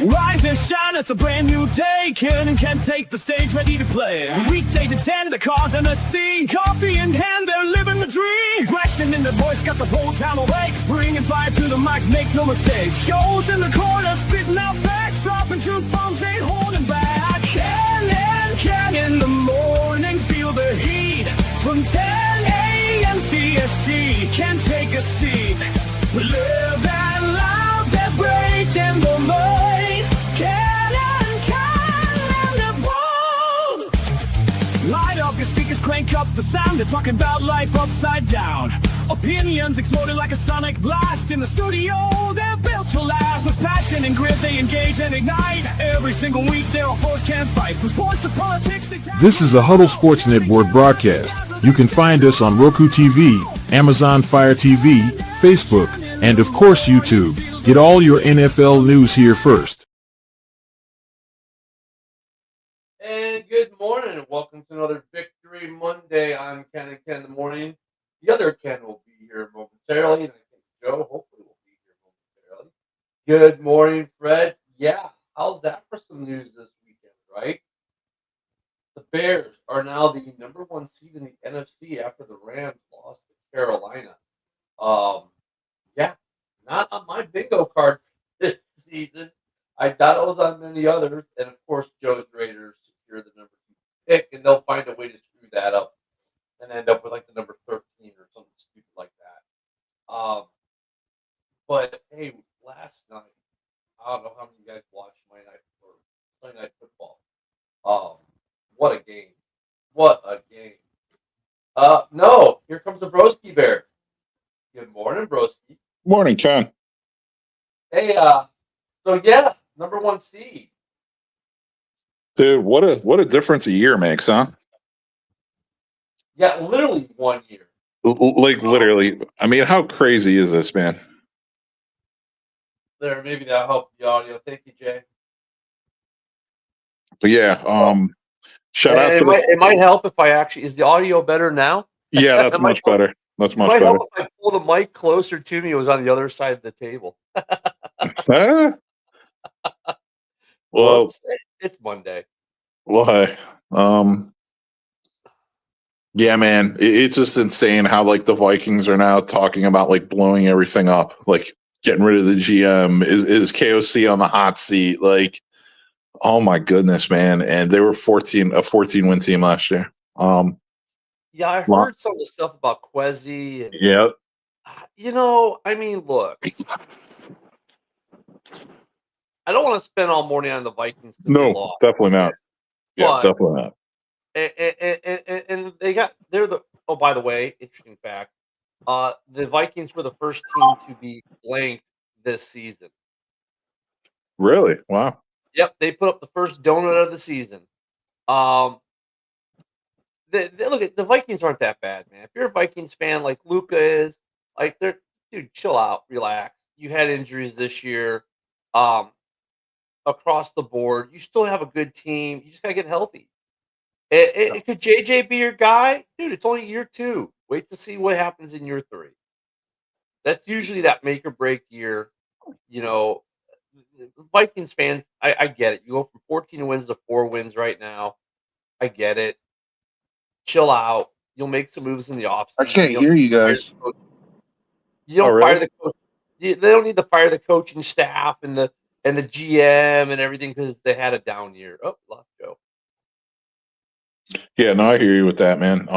Rise and shine, it's a brand new day. Ken and Ken take the stage, ready to play. Weekdays at 10, the cars and the scene. Coffee in hand, they're living the dream. Question in their voice, got the whole town awake. Bringing fire to the mic, make no mistake. Shows in the corner, spitting out facts. Dropping truth bombs, ain't holding back. Ken and Ken in the morning, feel the heat. From 10 a.m. CST, can take a seat. We live and loud, they're breaking the mold. Light up your speakers, crank up the sound. They're talking about life upside down. Opinions exploding like a sonic blast. In the studio, they're built to last. With passion and grit, they engage and ignite. Every single week, they're all foes can't fight. From sports to politics, This is a Huddle Sports Network broadcast. You can find us on Roku TV, Amazon Fire TV, Facebook, and of course YouTube. Get all your NFL news here first. And good morning, and welcome to another Victory Monday. I'm Ken and Ken in the morning. The other Ken will be here momentarily, and I think Joe hopefully will be here momentarily. Good morning, Fred. Yeah, how's that for some news this weekend, right? The Bears are now the number one seed in the NFC after the Rams lost to Carolina. Yeah, not on my bingo card this season. I thought it was on many others, and of course, Joe's Raiders secure the number 2 pick, and they'll find a way to screw that up and end up with like the number 13 or something stupid like that. But hey, last night, I don't know how many of you guys watched Sunday Night Football. What a game! What a game! No, here comes the Broski Bear. Good morning, Broski. Morning, Ken. Hey, so yeah, number one seed. Dude, what a difference a year makes, huh? Yeah, literally 1 year. Like literally. I mean, how crazy is this, man? There, maybe that'll help the audio. Thank you, Jay. But yeah, shout out to it might help if I actually is the audio better now? Yeah, that's much better. That's much It might better. help if I pull the mic closer to me. It was on the other side of the table. Well, Whoops, it's Monday. well, hey, yeah, man, it's just insane how like the Vikings are now talking about like blowing everything up, like getting rid of the GM. Is KOC on the hot seat? Like, oh my goodness, man! And they were a 14-win team last year. Yeah, I heard some of the stuff about Quezzy. And, yeah, I mean, look, I don't want to spend all morning on the Vikings. no, definitely not. Yeah, But- definitely not. And they're the. Oh, by the way, interesting fact. The Vikings were the first team to be blanked this season. Really? Wow. Yep, they put up the first donut of the season. Look at the Vikings aren't that bad, man. If you're a Vikings fan like Luca is, like dude, chill out, relax. You had injuries this year, across the board. You still have a good team. You just gotta get healthy. Could JJ be your guy, dude? It's only year 2. Wait to see what happens in year 3. That's usually that make or break year. Vikings fans, I get it. You go from 14 wins to 4 wins right now. I get it. Chill out. You'll make some moves in the offseason. I can't hear you guys. You don't Oh, really? fire the coach. They don't need to fire the coaching staff and the GM and everything because they had a down year. Oh, lost Joe. Yeah, no, I hear you with that, man.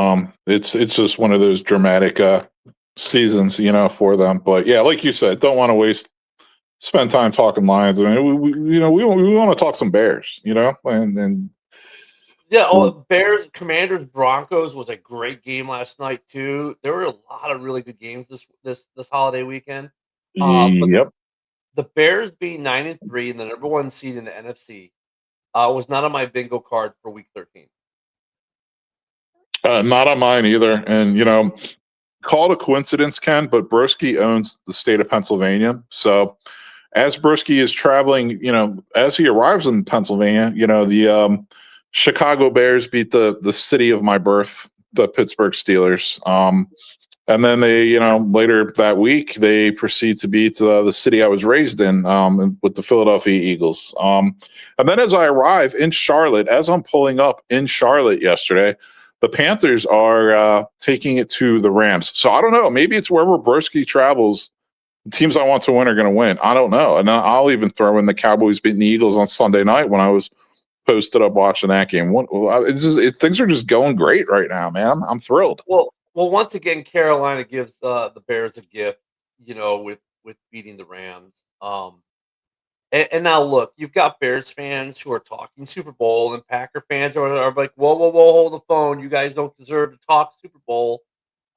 It's just one of those dramatic seasons, for them. But yeah, like you said, don't want to spend time talking Lions. I mean, we want to talk some Bears, and Yeah, Bears, Commanders, Broncos was a great game last night too. There were a lot of really good games this holiday weekend. But yep. the Bears being 9-3 and the number 1 seed in the NFC was not on my bingo card for Week 13. Not on mine either. And call it a coincidence, Ken, but Broski owns the state of Pennsylvania. So as Broski is traveling, as he arrives in Pennsylvania, the Chicago Bears beat the city of my birth, the Pittsburgh Steelers. And then they, later that week, they proceed to beat the city I was raised in with the Philadelphia Eagles. And then as I arrive in Charlotte, as I'm pulling up in Charlotte yesterday, the Panthers are taking it to the Rams. So I don't know. Maybe it's wherever Broski travels, the teams I want to win are going to win. I don't know. And I'll even throw in the Cowboys beating the Eagles on Sunday night when I was posted up watching that game. Things are just going great right now, man. I'm thrilled. Well, once again, Carolina gives the Bears a gift, with beating the Rams. And now look, you've got Bears fans who are talking Super Bowl, and Packer fans are like, whoa, whoa, whoa, hold the phone. You guys don't deserve to talk Super Bowl.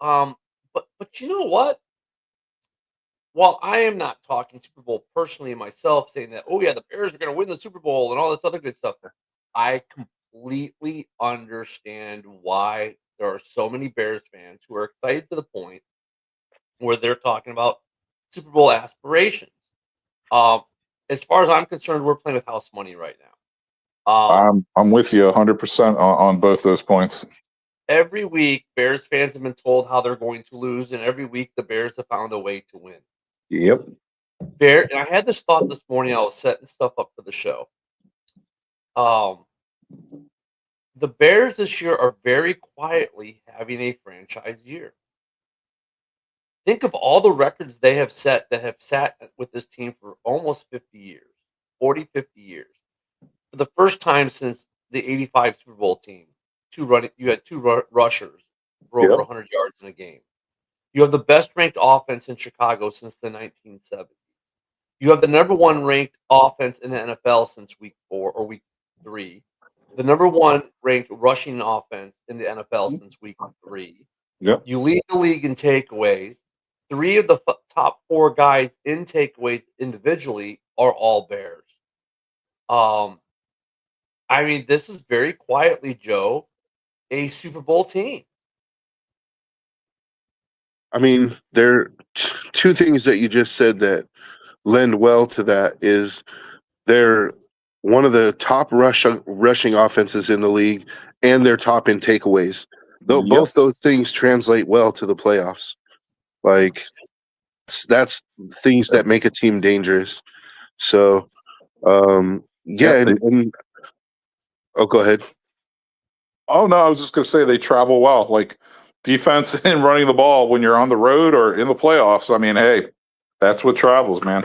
But you know what? While I am not talking Super Bowl personally myself, saying that, oh yeah, the Bears are going to win the Super Bowl and all this other good stuff, I completely understand why there are so many Bears fans who are excited to the point where they're talking about Super Bowl aspirations. As far as I'm concerned, we're playing with house money right now. I'm with you 100% on both those points. Every week, Bears fans have been told how they're going to lose, and every week the Bears have found a way to win. Yep. And I had this thought this morning. I was setting stuff up for the show. The Bears this year are very quietly having a franchise year. Think of all the records they have set that have sat with this team for almost 50 years, 40, 50 years. For the first time since the 85 Super Bowl team, you had two rushers for over 100 yards in a game. You have the best ranked offense in Chicago since the 1970s. You have the number one ranked offense in the NFL since week 4 or week 3. The number one ranked rushing offense in the NFL since week 3. Yep. You lead the league in takeaways. 3 of the top 4 guys in takeaways individually are all Bears. I mean, this is very quietly, Joe, a Super Bowl team. I mean, there are two things that you just said that lend well to that. Is they're one of the top rushing offenses in the league, and they're top in takeaways. Though both those things translate well to the playoffs. Like that's things that make a team dangerous. So, and go ahead. Oh no, I was just gonna say they travel well. Like defense and running the ball when you're on the road or in the playoffs. I mean, hey, that's what travels, man.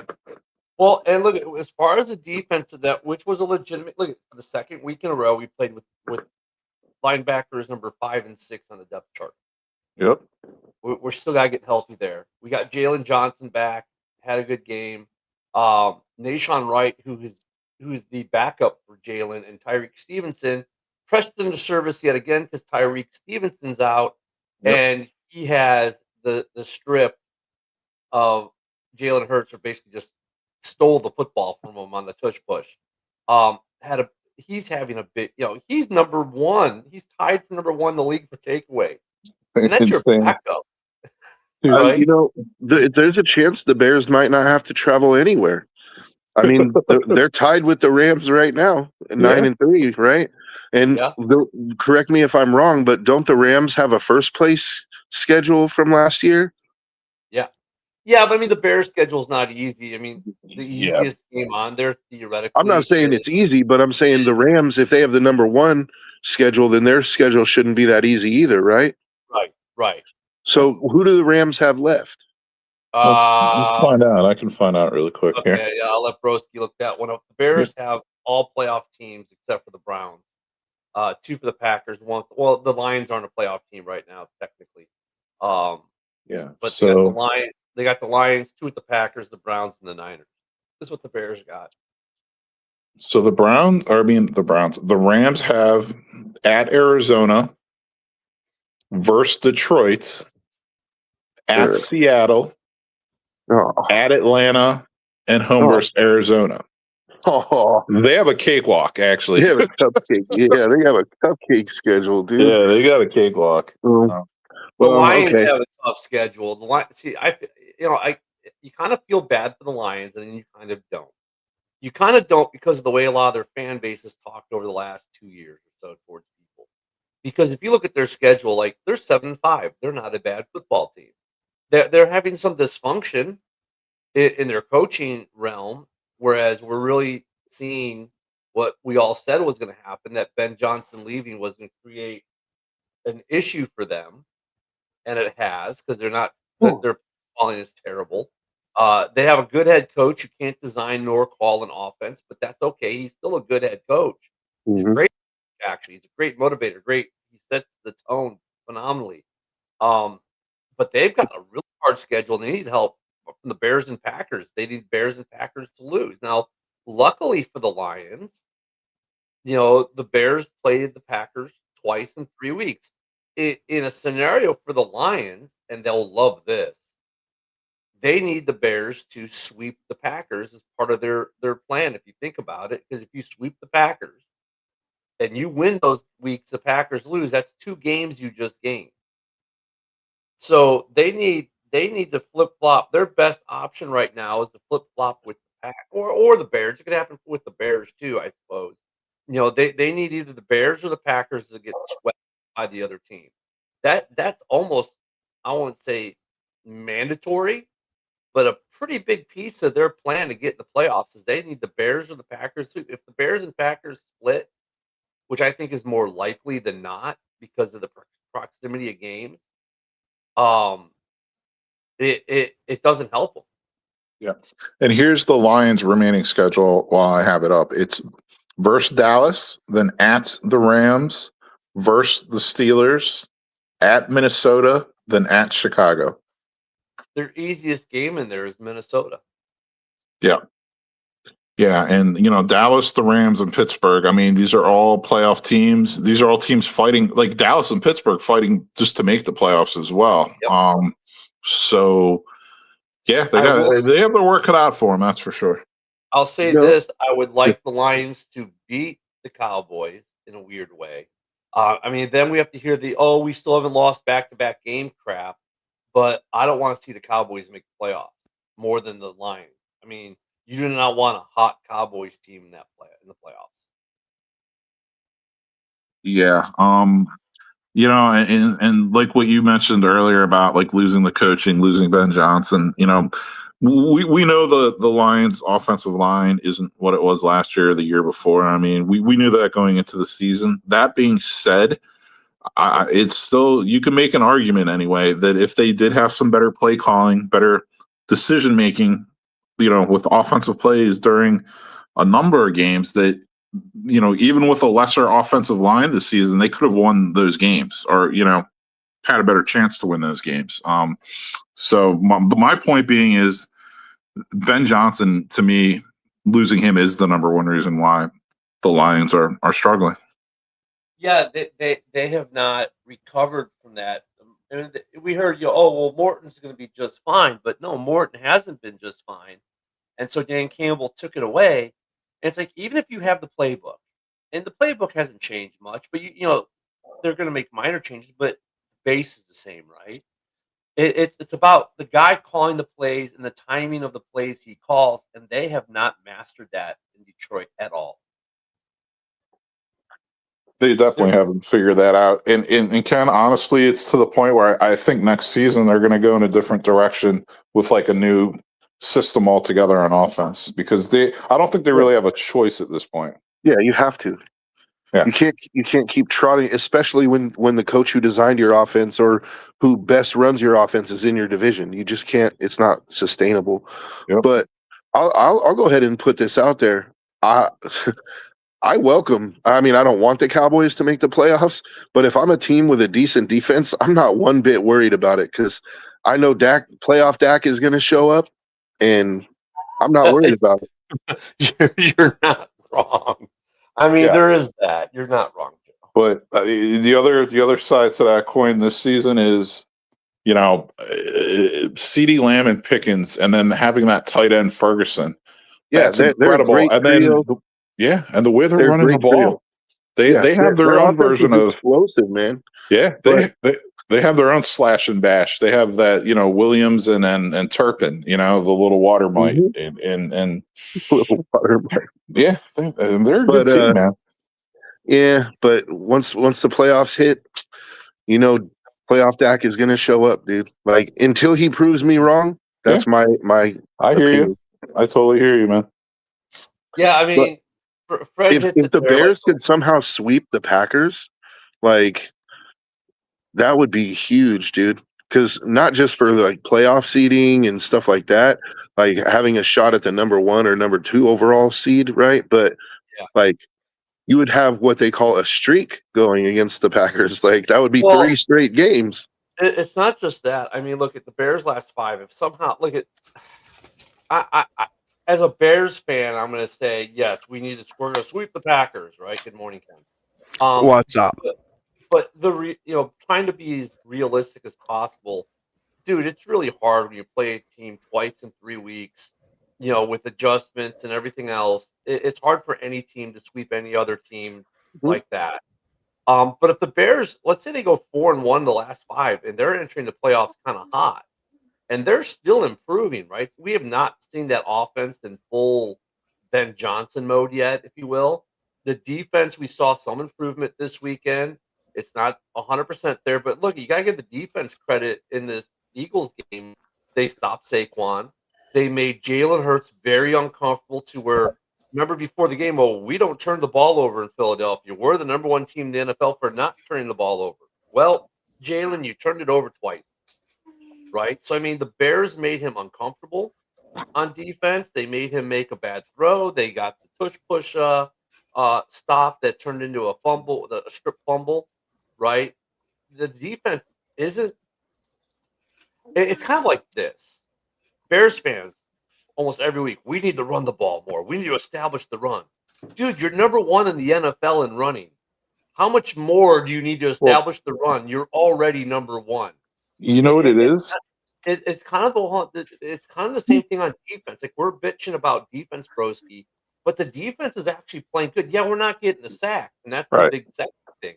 Well, and look, as far as the defense of that, which was a legitimate look, for the second week in a row, we played with linebackers number 5 and 6 on the depth chart. Yep. We're still got to get healthy there. We got Jalen Johnson back, had a good game. Nahshon Wright, who is the backup for Jalen, and Tyreek Stevenson pressed into service yet again because Tyreek Stevenson's out, and he has the strip of Jalen Hurts, or basically just stole the football from him on the tush push. He's having a bit, he's number 1. He's tied for number 1 in the league for takeaway. And that's your backup. Right? There's a chance the Bears might not have to travel anywhere. I mean, they're tied with the Rams right now, 9-3, right? And correct me if I'm wrong, but don't the Rams have a first place schedule from last year? Yeah, but I mean, the Bears' schedule is not easy. I mean, the easiest game on there theoretically. I'm not saying it's easy, but I'm saying the Rams, if they have the number 1 schedule, then their schedule shouldn't be that easy either, right? Right. So who do the Rams have left? Let's find out. I can find out really quick here. Okay, yeah, I'll let Broski look that one up. The Bears have all playoff teams except for the Browns. 2 for the Packers. The Lions aren't a playoff team right now, technically. But they got the Lions, 2 with the Packers, the Browns, and the Niners. This is what the Bears got. So the Rams have at Arizona versus Detroit, at Seattle, at Atlanta, and home versus Arizona. They have a cakewalk, actually. They have a cupcake. They have a cupcake schedule, dude. Yeah, they got a cakewalk. The Lions have a tough schedule. You kind of feel bad for the Lions, and then you kind of don't. You kind of don't because of the way a lot of their fan base has talked over the last 2 years or so towards people. Because if you look at their schedule, like they're 7-5, they're not a bad football team. They're having some dysfunction in their coaching realm, whereas we're really seeing what we all said was going to happen, that Ben Johnson leaving was going to create an issue for them, and it has, because they're not their calling is terrible. They have a good head coach who can't design nor call an offense, but that's okay. He's still a good head coach. He's a Mhm. great actually. He's a great motivator. Great. He sets the tone phenomenally. Um, but they've got a really hard schedule. They need help from the Bears and Packers. They need Bears and Packers to lose. Now, luckily for the Lions, the Bears played the Packers twice in 3 weeks. In a scenario for the Lions, and they'll love this, they need the Bears to sweep the Packers as part of their plan, if you think about it, because if you sweep the Packers and you win those weeks, the Packers lose, that's 2 games you just gained. So they need to flip-flop. Their best option right now is to flip-flop with the Pack or the Bears. It could happen with the Bears too, I suppose. They need either the Bears or the Packers to get swept by the other team. That's almost, I won't say mandatory, but a pretty big piece of their plan to get in the playoffs is they need the Bears or the Packers too. If the Bears and Packers split, which I think is more likely than not because of the proximity of games, um, it doesn't help them. Yeah. And here's the Lions' remaining schedule while I have it up. It's versus Dallas, then at the Rams, versus the Steelers, at Minnesota, then at Chicago. Their easiest game in there is Minnesota. Yeah. Yeah. And, Dallas, the Rams, and Pittsburgh. I mean, these are all playoff teams. These are all teams fighting, like Dallas and Pittsburgh fighting just to make the playoffs as well. Yep. So, yeah, they have their work cut out for them, that's for sure. I'll say this: I would like the Lions to beat the Cowboys in a weird way. Then we have to hear we still haven't lost back-to-back game crap, but I don't want to see the Cowboys make the playoffs more than the Lions. I mean, you do not want a hot Cowboys team in the playoffs. Yeah. And like what you mentioned earlier about like losing the coaching, losing Ben Johnson, we know the Lions offensive line isn't what it was last year or the year before. I mean, we knew that going into the season. That being said, it's still, you can make an argument anyway that if they did have some better play calling, better decision making, with offensive plays during a number of games, that even with a lesser offensive line this season, they could have won those games or had a better chance to win those games. So my point being is Ben Johnson, to me, losing him is the number one reason why the Lions are struggling. Yeah, they have not recovered from that. We heard, Morton's going to be just fine, but no, Morton hasn't been just fine. And so Dan Campbell took it away. And it's like, even if you have the playbook, and the playbook hasn't changed much, but they're going to make minor changes, but the base is the same, right? It's about the guy calling the plays and the timing of the plays he calls, and they have not mastered that in Detroit at all. They definitely haven't figured that out. And Ken, honestly, it's to the point where I think next season they're going to go in a different direction with like a new system altogether on offense, because I don't think they really have a choice at this point. Yeah, you have to. Yeah. You can't keep trotting, especially when the coach who designed your offense or who best runs your offense is in your division. You just can't. It's not sustainable. Yep. But I'll go ahead and put this out there. I welcome. I mean, I don't want the Cowboys to make the playoffs, but if I'm a team with a decent defense, I'm not one bit worried about it, because I know playoff Dak is going to show up, and I'm not worried about it. You're not wrong. I mean, there is that. You're not wrong, Joe. But the other side to that coin this season is, CeeDee Lamb and Pickens, and then having that tight end Ferguson. Yeah, that's incredible. And then, and the way they're running the ball, they have their own version of explosive, man. Yeah, they have their own slash and bash. They have that, Williams and Turpin, the little water mite, and little water mite. Yeah, they're a good team, man. Yeah, but once the playoffs hit, you know, playoff Dak is gonna show up, dude. Like until he proves me wrong, that's my I hear opinion. you. I totally hear you, man. Yeah, I But mean, Fred hits if it the there. Bears could somehow sweep the Packers, like that would be huge, dude. Because not just for like playoff seeding and stuff like that, like having a shot at the number 1 or number 2 overall seed, right? But Yeah. like you would have what they call a streak going against the Packers. Like that would be Well, 3 straight games. it's not just that. I mean, look at the Bears' last 5. If somehow, look at, I as a Bears fan, I'm going to say yes. We're going to sweep the Packers, right? Good morning, Ken. What's up? But trying to be as realistic as possible, dude. It's really hard when you play a team twice in 3 weeks, with adjustments and everything else. It's hard for any team to sweep any other team like that. But if the Bears, let's say they go 4-1 the last 5, and they're entering the playoffs kind of hot, and they're still improving, right? We have not seen that offense in full Ben Johnson mode yet, if you will. The defense, we saw some improvement this weekend. It's not 100% there, but look, you got to give the defense credit in this Eagles game. They stopped Saquon. They made Jalen Hurts very uncomfortable to where, remember before the game, we don't turn the ball over in Philadelphia. We're the number 1 team in the NFL for not turning the ball over. Well, Jalen, you turned it over twice, right? So, I mean, the Bears made him uncomfortable on defense. They made him make a bad throw. They got the push stop that turned into a fumble, a strip fumble, right? The defense isn't. It's kind of like this. Bears fans, almost every week, we need to run the ball more. We need to establish the run. Dude, you're number 1 in the NFL in running. How much more do you need to establish the run? You're already number 1. You know what it is? It's kind of the same thing on defense. Like we're bitching about defense, broski, but the defense is actually playing good. Yeah, we're not getting the sacks, and that's the Right. big sack thing.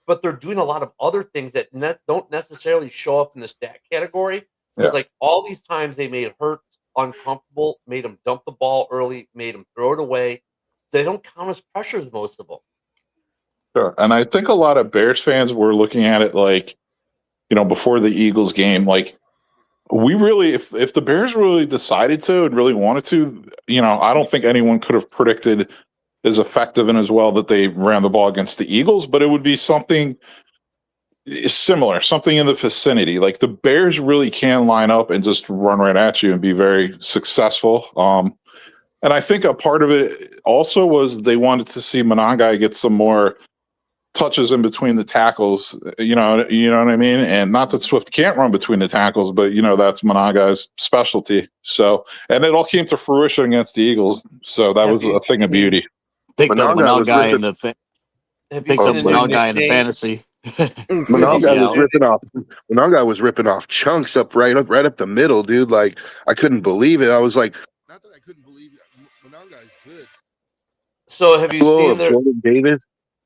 But they're doing a lot of other things that don't necessarily show up in the stat category. Because like all these times they made Hurts uncomfortable, made him dump the ball early, made him throw it away. They don't count as pressures, most of them. Sure. And I think a lot of Bears fans were looking at it like, before the Eagles game, like we really, if the Bears really decided to and really wanted to, I don't think anyone could have predicted as effective and as well that they ran the ball against the Eagles, but it would be something similar, something in the vicinity. Like the Bears really can line up and just run right at you and be very successful. And I think a part of it also was they wanted to see Monangai get some more touches in between the tackles, you know what I mean? And not that Swift can't run between the tackles, but that's Monangai's specialty. So, and it all came to fruition against the Eagles. So that was a thing of beauty. Picked up Monangai was Monangai in ripping- the picked up Monangai in the fantasy. Monangai was ripping off chunks right up the middle, dude. Like I couldn't believe it. I was like, not that I couldn't believe it. Monangai's good. So have you seen their Jordan Davis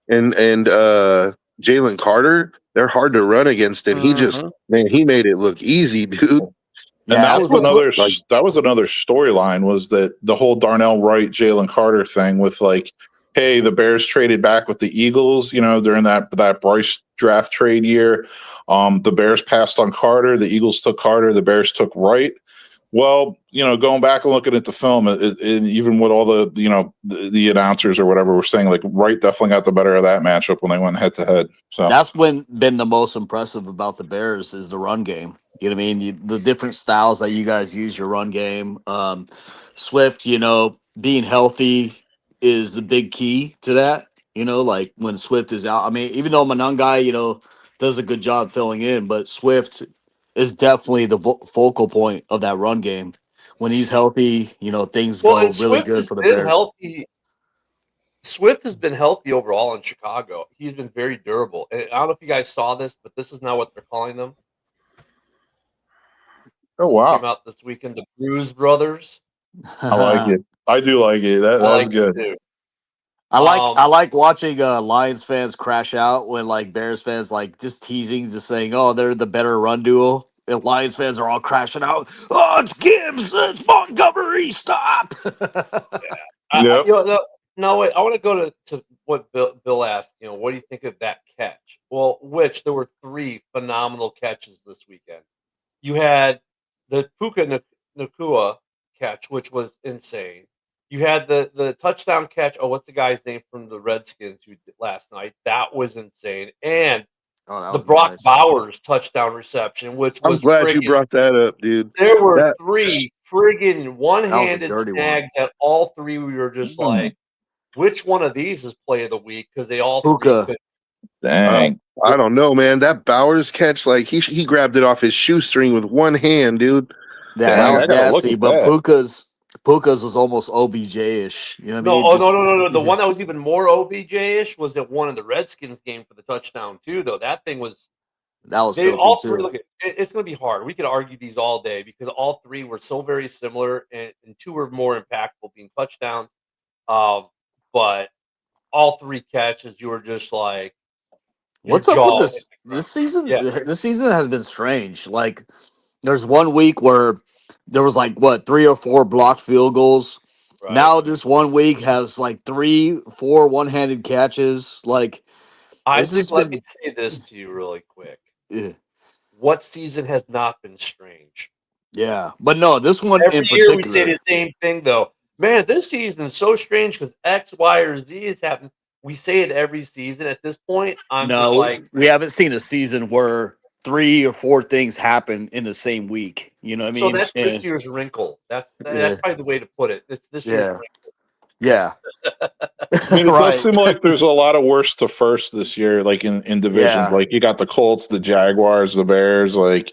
and Jalen Carter? They're hard to run against, and he made it look easy, dude. And that was another storyline, was that the whole Darnell Wright, Jalen Carter thing with like, hey, the Bears traded back with the Eagles, during that Bryce draft trade year. The Bears passed on Carter, the Eagles took Carter, the Bears took Wright. Well, going back and looking at the film, and even with all the announcers or whatever were saying, like Wright definitely got the better of that matchup when they went head to head. So that's been the most impressive about the Bears is the run game. You know what I mean? The different styles that you guys use your run game. Swift, being healthy is the big key to that. Like when Swift is out. I mean, even though Monangai, does a good job filling in, but Swift is definitely the focal point of that run game. When he's healthy, things go really good for the Bears. Swift has been healthy overall in Chicago. He's been very durable. And I don't know if you guys saw this, but this is now what they're calling them. Oh wow! Came out this weekend, the Bruise Brothers. I like it. I do like it. That's good. I like watching Lions fans crash out when like Bears fans like just teasing, just saying, "Oh, they're the better run duo." And Lions fans are all crashing out. Oh, it's Gibbs, it's Montgomery, stop! I want to go to what Bill asked, what do you think of that catch? Well, there were 3 phenomenal catches this weekend. You had the Puka Nakua catch, which was insane. You had the touchdown catch. Oh, what's the guy's name from the Redskins who did last night? That was insane. And Oh, that the was Brock nice. Bowers touchdown reception, which I'm was glad you brought that up, dude. there were That 3 friggin' one-handed dirty one. snags that all 3 we were just like, which one of these is play of the week? Because they all 3 Puka. could. Dang. I don't know, man. That Bowers catch, like he grabbed it off his shoestring with one hand, dude. Yeah, Dang, that I was gotta look nasty. at But that. Puka's was almost OBJ-ish. You know what I No, mean? oh no. The one that was even more OBJ-ish was at one of the Redskins game for the touchdown too, though. That thing was that was they filthy all too. 3 look it's gonna be hard. We could argue these all day because all 3 were so very similar and 2 were more impactful being touchdowns. But all 3 catches, you were just like your What's up with jaw hit this the ground. this season? Yeah, This season has been strange. Like, there's one week where there was like what 3 or 4 blocked field goals. right. Now this one week has like 3, 4 one-handed catches. Like, I it's think just let me been. say this to you really quick. eh, What season has not been strange? Yeah, but no, this one Every in year we say particular. the same thing though. Man, this season is so strange because X, Y, or Z has happened. We say it every season at this point. I'm just No, like, we haven't seen a season where 3 or 4 things happen in the same week. You know what I so mean? that's this year's wrinkle. That's Yeah, probably the way to put it. It's this year's yeah, wrinkle. yeah. I mean, it does Right. seem like there's a lot of worst to first this year, like in divisions. Yeah. Like you got the Colts, the Jaguars, the Bears. Like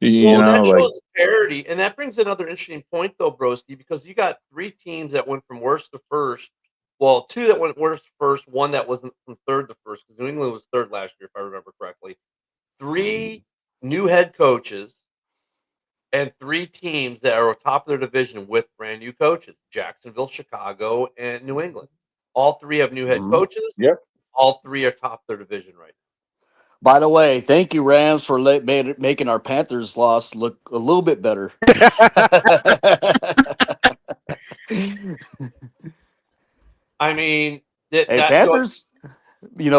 Well, that like shows parity, and that brings another interesting point though, Broski, because you got 3 teams that went from worst to first. Well, 2 that went worst to first, 1 that wasn't from third to first, because New England was third last year, if I remember correctly. 3 new head coaches and 3 teams that are top of their division with brand new coaches: Jacksonville, Chicago, and New England. All 3 have new head Mhm. coaches. Yep. All 3 are top of their division right By the way, thank you, Rams, for making our Panthers loss look a little bit better. now. I mean, that Hey, that so Panthers.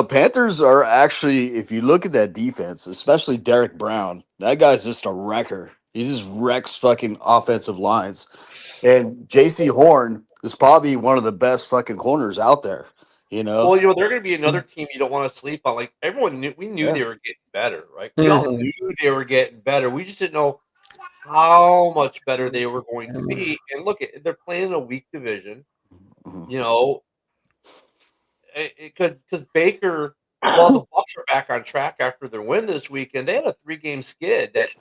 Panthers are actually, if you look at that defense, especially Derek Brown, that guy's just a wrecker. He just wrecks fucking offensive lines. And JC Horn is probably one of the best fucking corners out there. well, they're going to be another team you don't want to sleep on. Like everyone knew, we knew Yeah. they were getting better, right? We all knew they were getting better. We just didn't know how much better they were going to be. And look, they're playing in a weak division. Mhm. You know, because Baker, while the Bucks are back on track after their win this weekend, they had a 3-game skid that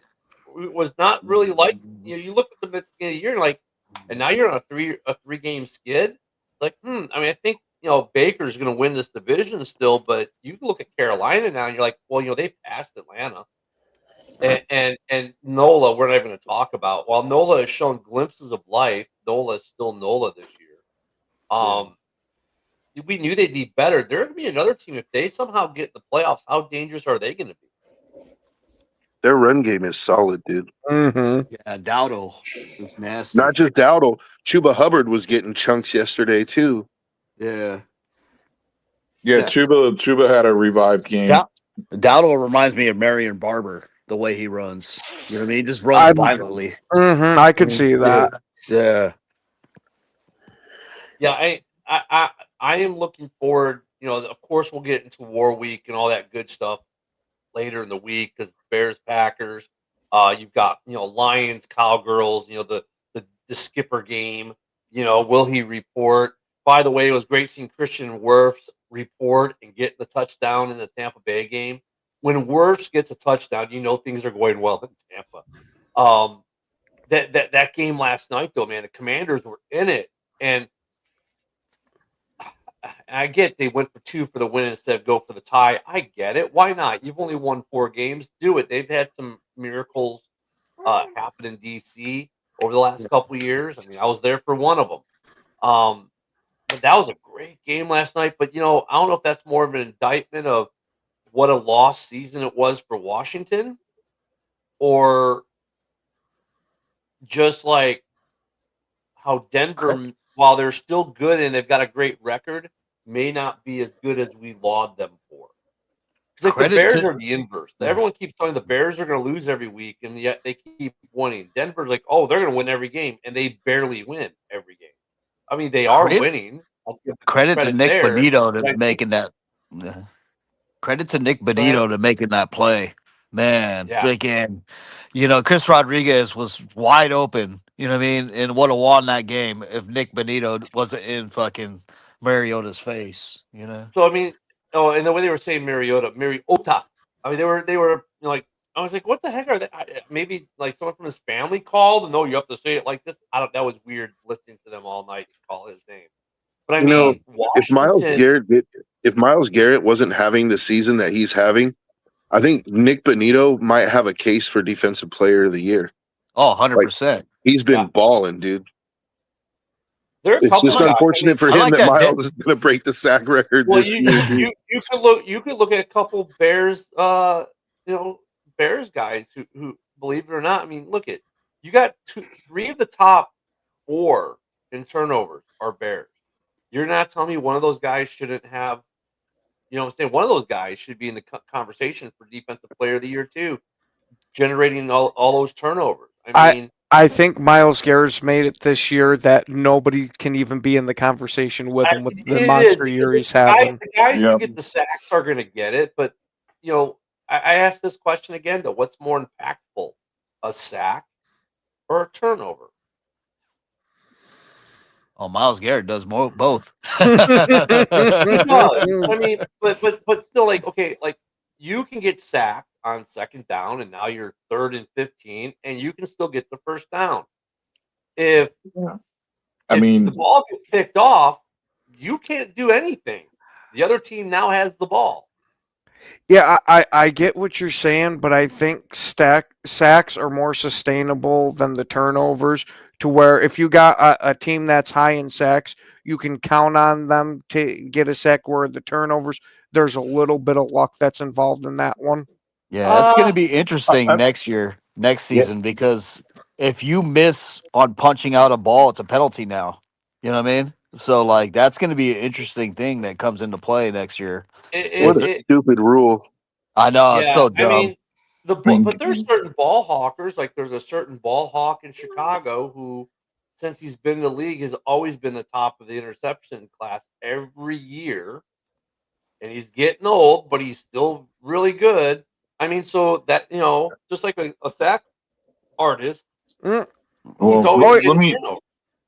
was not really like. You look at them at the beginning of the year, like, and now you're on a 3-game skid. Like, I mean, I think Baker's going to win this division still, but you can look at Carolina now, and you're like, well, they passed Atlanta, and Nola. We're not even going to talk about. While Nola has shown glimpses of life, Nola is still Nola this year. We knew they'd be better. They're going to be another team if they somehow get in the playoffs. How dangerous are they going to be? Their run game is solid, dude. Yeah, Dowdle is nasty. Not just Dowdle. Chuba Hubbard was getting chunks yesterday too. Yeah. yeah, Chuba had a revived game. Dowdle reminds me of Marion Barber, the way he runs. You know what I mean? He just runs violently. I could see that. Yeah. Yeah, I am looking forward. Of course, we'll get into War Week and all that good stuff later in the week because Bears, Packers. You've got Lions, Cowgirls. The skipper game. Will he report? By the way, it was great seeing Christian Wirfs report and get the touchdown in the Tampa Bay game. When Wirfs gets a touchdown, things are going well in Tampa. That game last night, though, man, the Commanders were in it, and I get they went for 2 for the win instead of go for the tie. I get it. Why not? You've only won 4 games. Do it. They've had some miracles happen in DC over the last couple of years. I mean, I was there for one of them. But that was a great game last night. But, I don't know if that's more of an indictment of what a lost season it was for Washington or just like how Denver, while they're still good and they've got a great record, may not be as good as we laud them for. Like the Credit Bears to- are the inverse. Everyone keeps telling the Bears are going to lose every week, and yet they keep winning. Denver's like, oh, they're going to win every game, and they barely win every game. I mean, they are winning. I'll give them Credit to Nick there, Bonito but I to think- making that. Credit to Nick Bonito to making that play. Man, Yeah. freaking, Chris Rodriguez was wide open, you know what I mean? And would have won that game if Nick Bonito wasn't in fucking Mariota's face, So I mean, and the way they were saying Mariota. I mean, they were like, I was like, what the heck are they? Maybe like someone from his family called, and no, you have to say it like this. That was weird listening to them all night call his name. But I mean, Washington, if Miles Garrett wasn't having the season that he's having, I think Nick Bonito might have a case for Defensive Player of the Year. Oh, 100%. He's been balling, dude. there are a It's couple just guys- unfortunate for I him like that that Miles is going to break the sack record Well, this year. you could look at a couple Bears, Bears guys who believe it or not. I mean, look at you got 3 of the top 4 in turnovers are Bears. You're not telling me one of those guys shouldn't have, I'm saying one of those guys should be in the conversation for Defensive Player of the Year too, generating all those turnovers. I mean, I think Miles Garrett's made it this year that nobody can even be in the conversation with him with the monster year he's having. The guys who get the sacks are going to get it, but I asked this question again though: what's more impactful, a sack or a turnover? Oh, Miles Garrett does both. He does. I mean, but still, like, okay, like you can get sacked on 2nd down, and now you're 3rd and 15, and you can still get the first down. If the ball gets picked off, you can't do anything. The other team now has the ball. Yeah, I get what you're saying, but I think sacks are more sustainable than the turnovers, to where if you got a team that's high in sacks, you can count on them to get a sack, where the turnovers, there's a little bit of luck that's involved in that one. Yeah, it's going to be interesting next season, because if you miss on punching out a ball, it's a penalty now. You know what I mean? So, like, that's going to be an interesting thing that comes into play next year. What a stupid rule. I know, it's so dumb. I mean, but there's certain ball hawkers, like there's a certain ball hawk in Chicago who, since he's been in the league, has always been the top of the interception class every year. And he's getting old, but he's still really good. I mean, so that, just like a sack artist, Well, he's always let me. turnover.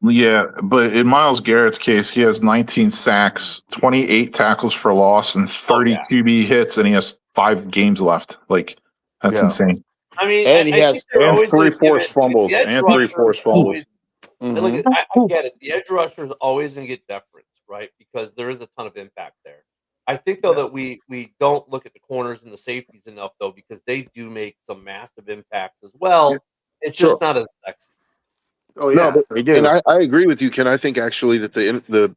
Yeah, but in Miles Garrett's case, he has 19 sacks, 28 tackles for loss, and 30 QB hits, and he has 5 games left. Like, that's insane. I mean, And he has 3 forced fumbles. And 3 forced fumbles. Look, I get it. The edge rusher is always going to get deference, right? Because there is a ton of impact there. I think, though, that we don't look at the corners and the safeties enough, though, because they do make some massive impacts as well. It's just not as sexy. Oh yeah, No, they do. And I agree with you, Ken. I think actually that the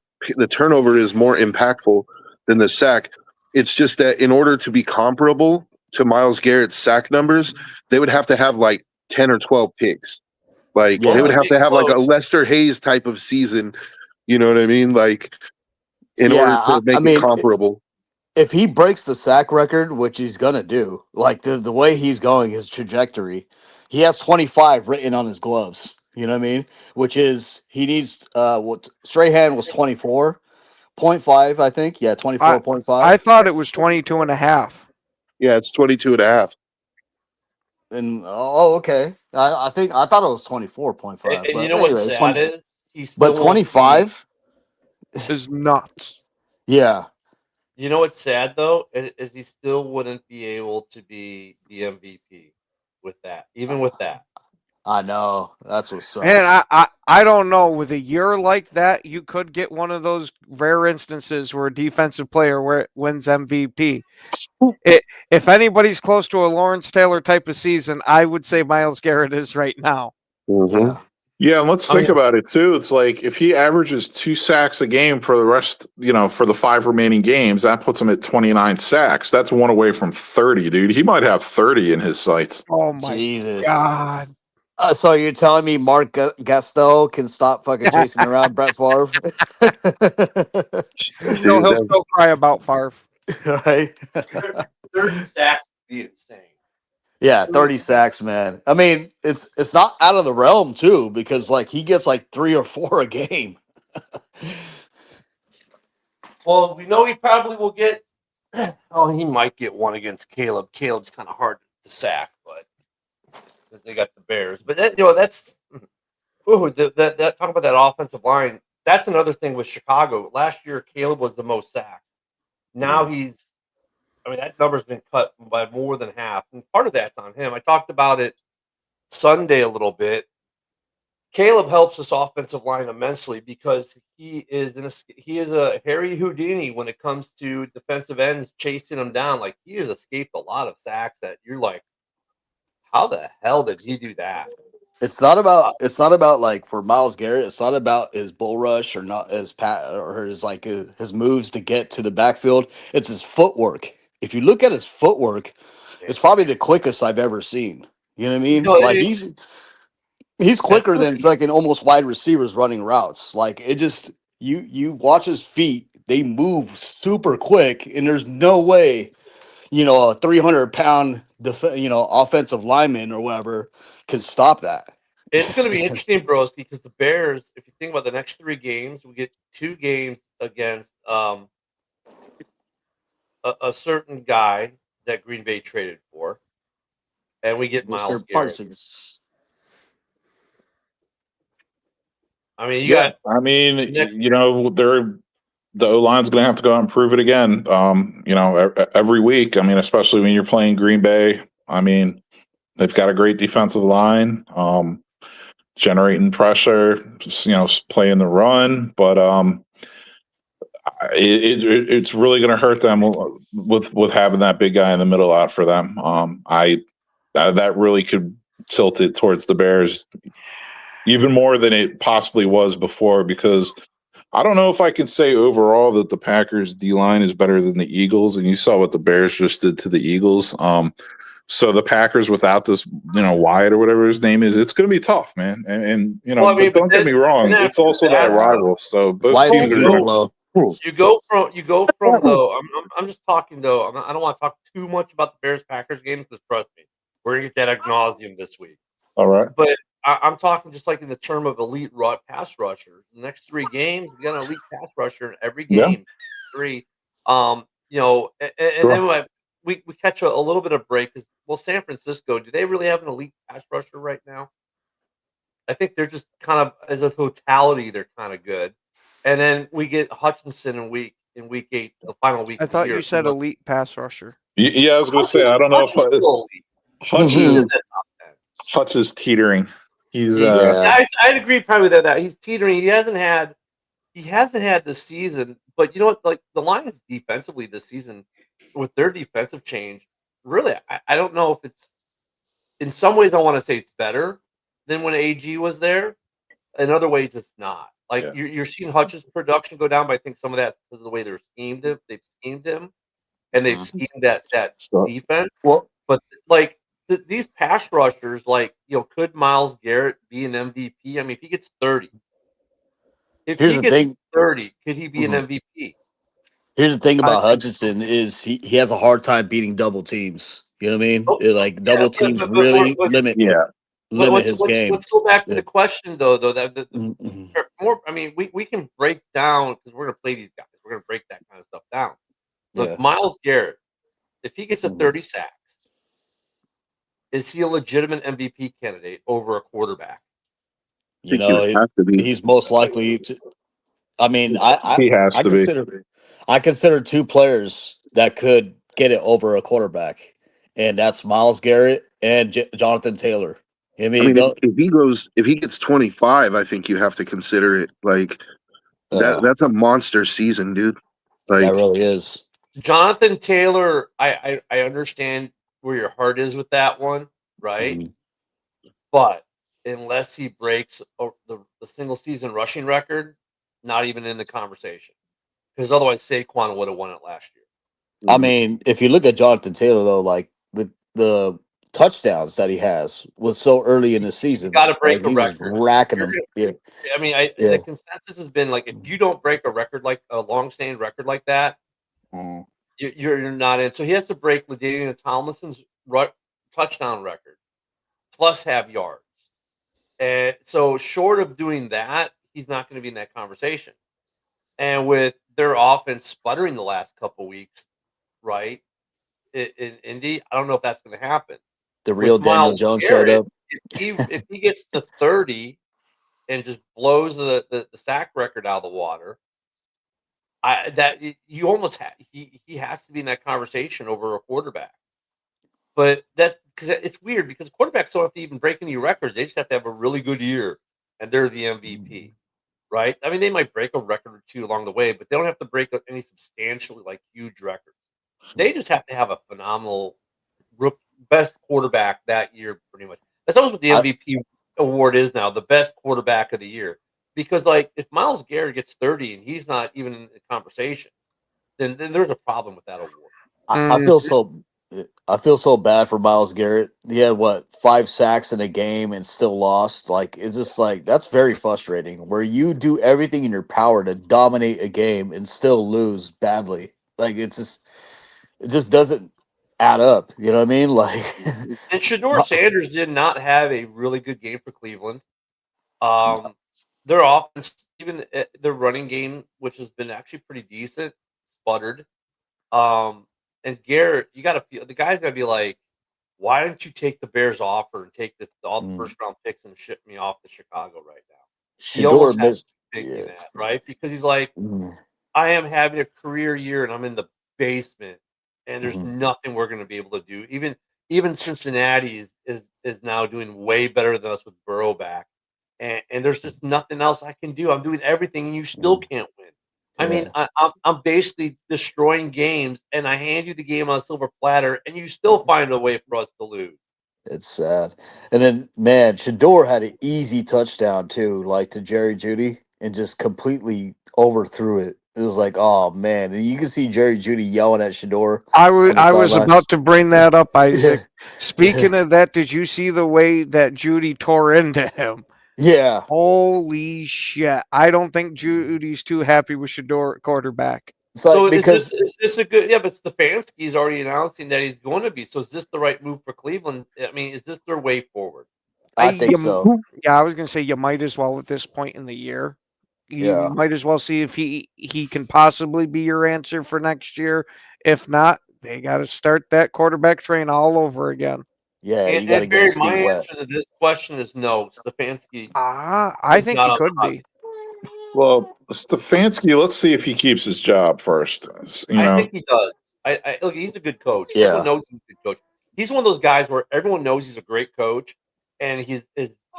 turnover is more impactful than the sack. It's just that in order to be comparable to Miles Garrett's sack numbers, they would have to have like 10 or 12 picks. Like they would have to have like a Lester Hayes type of season. You know what I mean? Like in order to make it comparable. If he breaks the sack record, which he's gonna do, like the way he's going, his trajectory, he has 25 written on his gloves. You know what I mean? Which is, he needs, what Strahan was 24.5, I think. Yeah, 24.5. I thought it was 22 and a half. Yeah, it's 22 and a half. And okay. I thought it was 24.5. And but you know anyways, what's sad is? He still but won't 25? Is nuts. Yeah. You know what's sad though is he still wouldn't be able to be the MVP with that, even with that. I know. That's what sucks. And I don't know. With a year like that, you could get one of those rare instances where a defensive player wins MVP. If anybody's close to a Lawrence Taylor type of season, I would say Miles Garrett is right now. Mm-hmm. Yeah, and let's think about it too. It's like if he averages 2 sacks a game for the rest, for the 5 remaining games, that puts him at 29 sacks. That's 1 away from 30, dude. He might have 30 in his sights. Oh my Jesus. God. So you're telling me Mark Gastel can stop fucking chasing around Brett Favre? Dude, He'll that's still cry about Favre. Right? 30 sacks would be insane. Yeah, 30 sacks, man. I mean, it's not out of the realm too, because like he gets like 3 or 4 a game. Well, we know he probably will get. Oh, he might get one against Caleb. Caleb's kind of hard to sack, but 'cause they got the Bears. But that, that's that talking about that offensive line. That's another thing with Chicago. Last year, Caleb was the most sacked. Now he's. I mean, that number's been cut by more than half, and part of that's on him. I talked about it Sunday a little bit. Caleb helps this offensive line immensely because he is a Harry Houdini when it comes to defensive ends chasing him down. Like he has escaped a lot of sacks that you're like, how the hell did he do that? It's not about like for Miles Garrett, it's not about his bull rush or not his pat or his moves to get to the backfield. It's his footwork. If you look at his footwork, it's probably the quickest I've ever seen. You know what I You mean? know, Like he's that's quicker than fucking almost wide receivers running routes. Like it just you watch his feet, they move super quick, and there's no way, a 300-pound offensive lineman or whatever can stop that. it's going to be interesting, Broski, because the Bears. If you think about the next 3 games, we get 2 games against a certain guy that Green Bay traded for, and we get Miles Mr. Garrett. Parsons. I mean, you Yeah, got I mean, next- the O line's going to have to go out and prove it again. Every week. I mean, especially when you're playing Green Bay. I mean, they've got a great defensive line, generating pressure, playing the run, but it's really going to hurt them with having that big guy in the middle out for them. That really could tilt it towards the Bears even more than it possibly was before, because I don't know if I can say overall that the Packers D line is better than the Eagles, and you saw what the Bears just did to the Eagles. So the Packers without this, Wyatt or whatever his name is, it's going to be tough, man. And Well, I mean, but don't get me wrong, then it's also after that that, rival. So both Why teams is are it going low? you go from though. I'm just talking though. I don't want to talk too much about the Bears Packers games because trust me, we're gonna get that ad nauseum this week. all right. But I'm talking just like in the term of elite pass rusher. The next 3 games, we got an elite pass rusher in every Yeah. game. 3. And then we catch a little bit of break. Well, San Francisco, do they really have an elite pass rusher right now? I think they're just kind of as a totality, they're kind of good. And then we get Hutchinson in week 8, the final week. I of the thought year. you said elite pass rusher. Yeah, I was going to say, I don't know if Hutch is still elite. Hutch He's is, in the top 10. Hutch is teetering. He's Yeah. I'd agree probably that he's teetering. He hasn't had this season, but you know what? Like the Lions defensively this season, with their defensive change, really, I don't know if it's. In some ways, I want to say it's better than when AG was there. In other ways, it's not. Like Yeah. you're seeing Hutch's production go down, but I think some of that's because of the way they've schemed him, and they've schemed that So- defense. Well, But like these pass rushers, could Miles Garrett be an MVP? I mean, if he gets 30, if here's he the gets thing. 30, could he be an Mhm. MVP? Here's the thing about I- Hutchinson is he has a hard time beating double teams. You know what I mean? Oh, Like double teams but really what- limit Yeah. his game. Let's go back to Yeah. the question though. That Mhm. more. I mean, we can break down because we're gonna play these guys. We're gonna break that kind of stuff down. Look, Yeah. Miles Garrett, if he gets a Mhm. 30 sacks, is he a legitimate MVP candidate over a quarterback? You think he know, would have to be. he's most likely to. I mean, He has I to be. consider 2 players that could get it over a quarterback, and that's Miles Garrett and Jonathan Taylor. I I mean, mean, if he gets 25, I think you have to consider it. Like that's a monster season, dude. Like that really is. Jonathan Taylor, I understand where your heart is with that one, right? Mhm. But unless he breaks the single season rushing record, not even in the conversation. Because otherwise, Saquon would have won it last year. I mean, if you look at Jonathan Taylor though, like the touchdowns that he has with so early in the season. got to break Like, a he's just record. racking You're them. gonna- Yeah. I mean, Yeah. the consensus has been like, if you don't break a record like a long-standing record like that, Mm. you're not in. So he has to break LaDainian Tomlinson's touchdown record plus have yards. And so short of doing that, he's not going to be in that conversation. And with their offense sputtering the last couple weeks, right, in Indy, I don't know if that's going to happen. The real With Daniel Myles Jones showed Garrett, up. if he gets to 30 and just blows the sack record out of the water, you almost he has to be in that conversation over a quarterback. But because it's weird because quarterbacks don't have to even break any records; they just have to have a really good year, and they're the MVP, right? I mean, they might break a record or two along the way, but they don't have to break any substantially like huge records. They just have to have a phenomenal best quarterback that year, pretty much. That's always what the MVP award is now, the best quarterback of the year. Because like if Myles Garrett gets 30 and he's not even in the conversation, then there's a problem with that award. I feel so bad for Myles Garrett. He had 5 sacks in a game and still lost. Like, it's just like that's very frustrating. Where you do everything in your power to dominate a game and still lose badly. Like, it just doesn't add up. You know what I mean? Like, And Shedeur Sanders did not have a really good game for Cleveland. Their offense, even their running game, which has been actually pretty decent, sputtered. And Garrett, you got to feel the guy's got to be like, why don't you take the Bears offer and take all the first round picks and ship me off to Chicago right now? He almost has to be thinking that, right? Because he's like, I am having a career year and I'm in the basement, and there's nothing we're going to be able to do. Even Cincinnati is now doing way better than us with Burrow back, and there's just nothing else I can do. I'm doing everything, and you still can't win. I mean, I'm basically destroying games, and I hand you the game on a silver platter, and you still find a way for us to lose. It's sad. And then, man, Shedeur had an easy touchdown too, like to Jerry Jeudy, and just completely overthrew it. It was like, oh man, and you can see Jerry Jeudy yelling at Shedeur. I was about to bring that up, Isaac. Speaking of that, did you see the way that Jeudy tore into him? Yeah. Holy shit! I don't think Judy's too happy with Shedeur quarterback. So is this a good? Yeah, but Stefanski's already announcing that he's going to be. So is this the right move for Cleveland? I mean, is this their way forward? I think so. Yeah, I was going to say you might as well at this point in the year. You might as well see if he can possibly be your answer for next year. If not, they got to start that quarterback train all over again. Yeah, you got to get his feet my wet. answer to this question is no. Stefanski. I think he could be. Well, Stefanski, let's see if he keeps his job first. I think he does. I look, he's a good coach. Yeah. Everyone knows he's a good coach. He's one of those guys where everyone knows he's a great coach, and his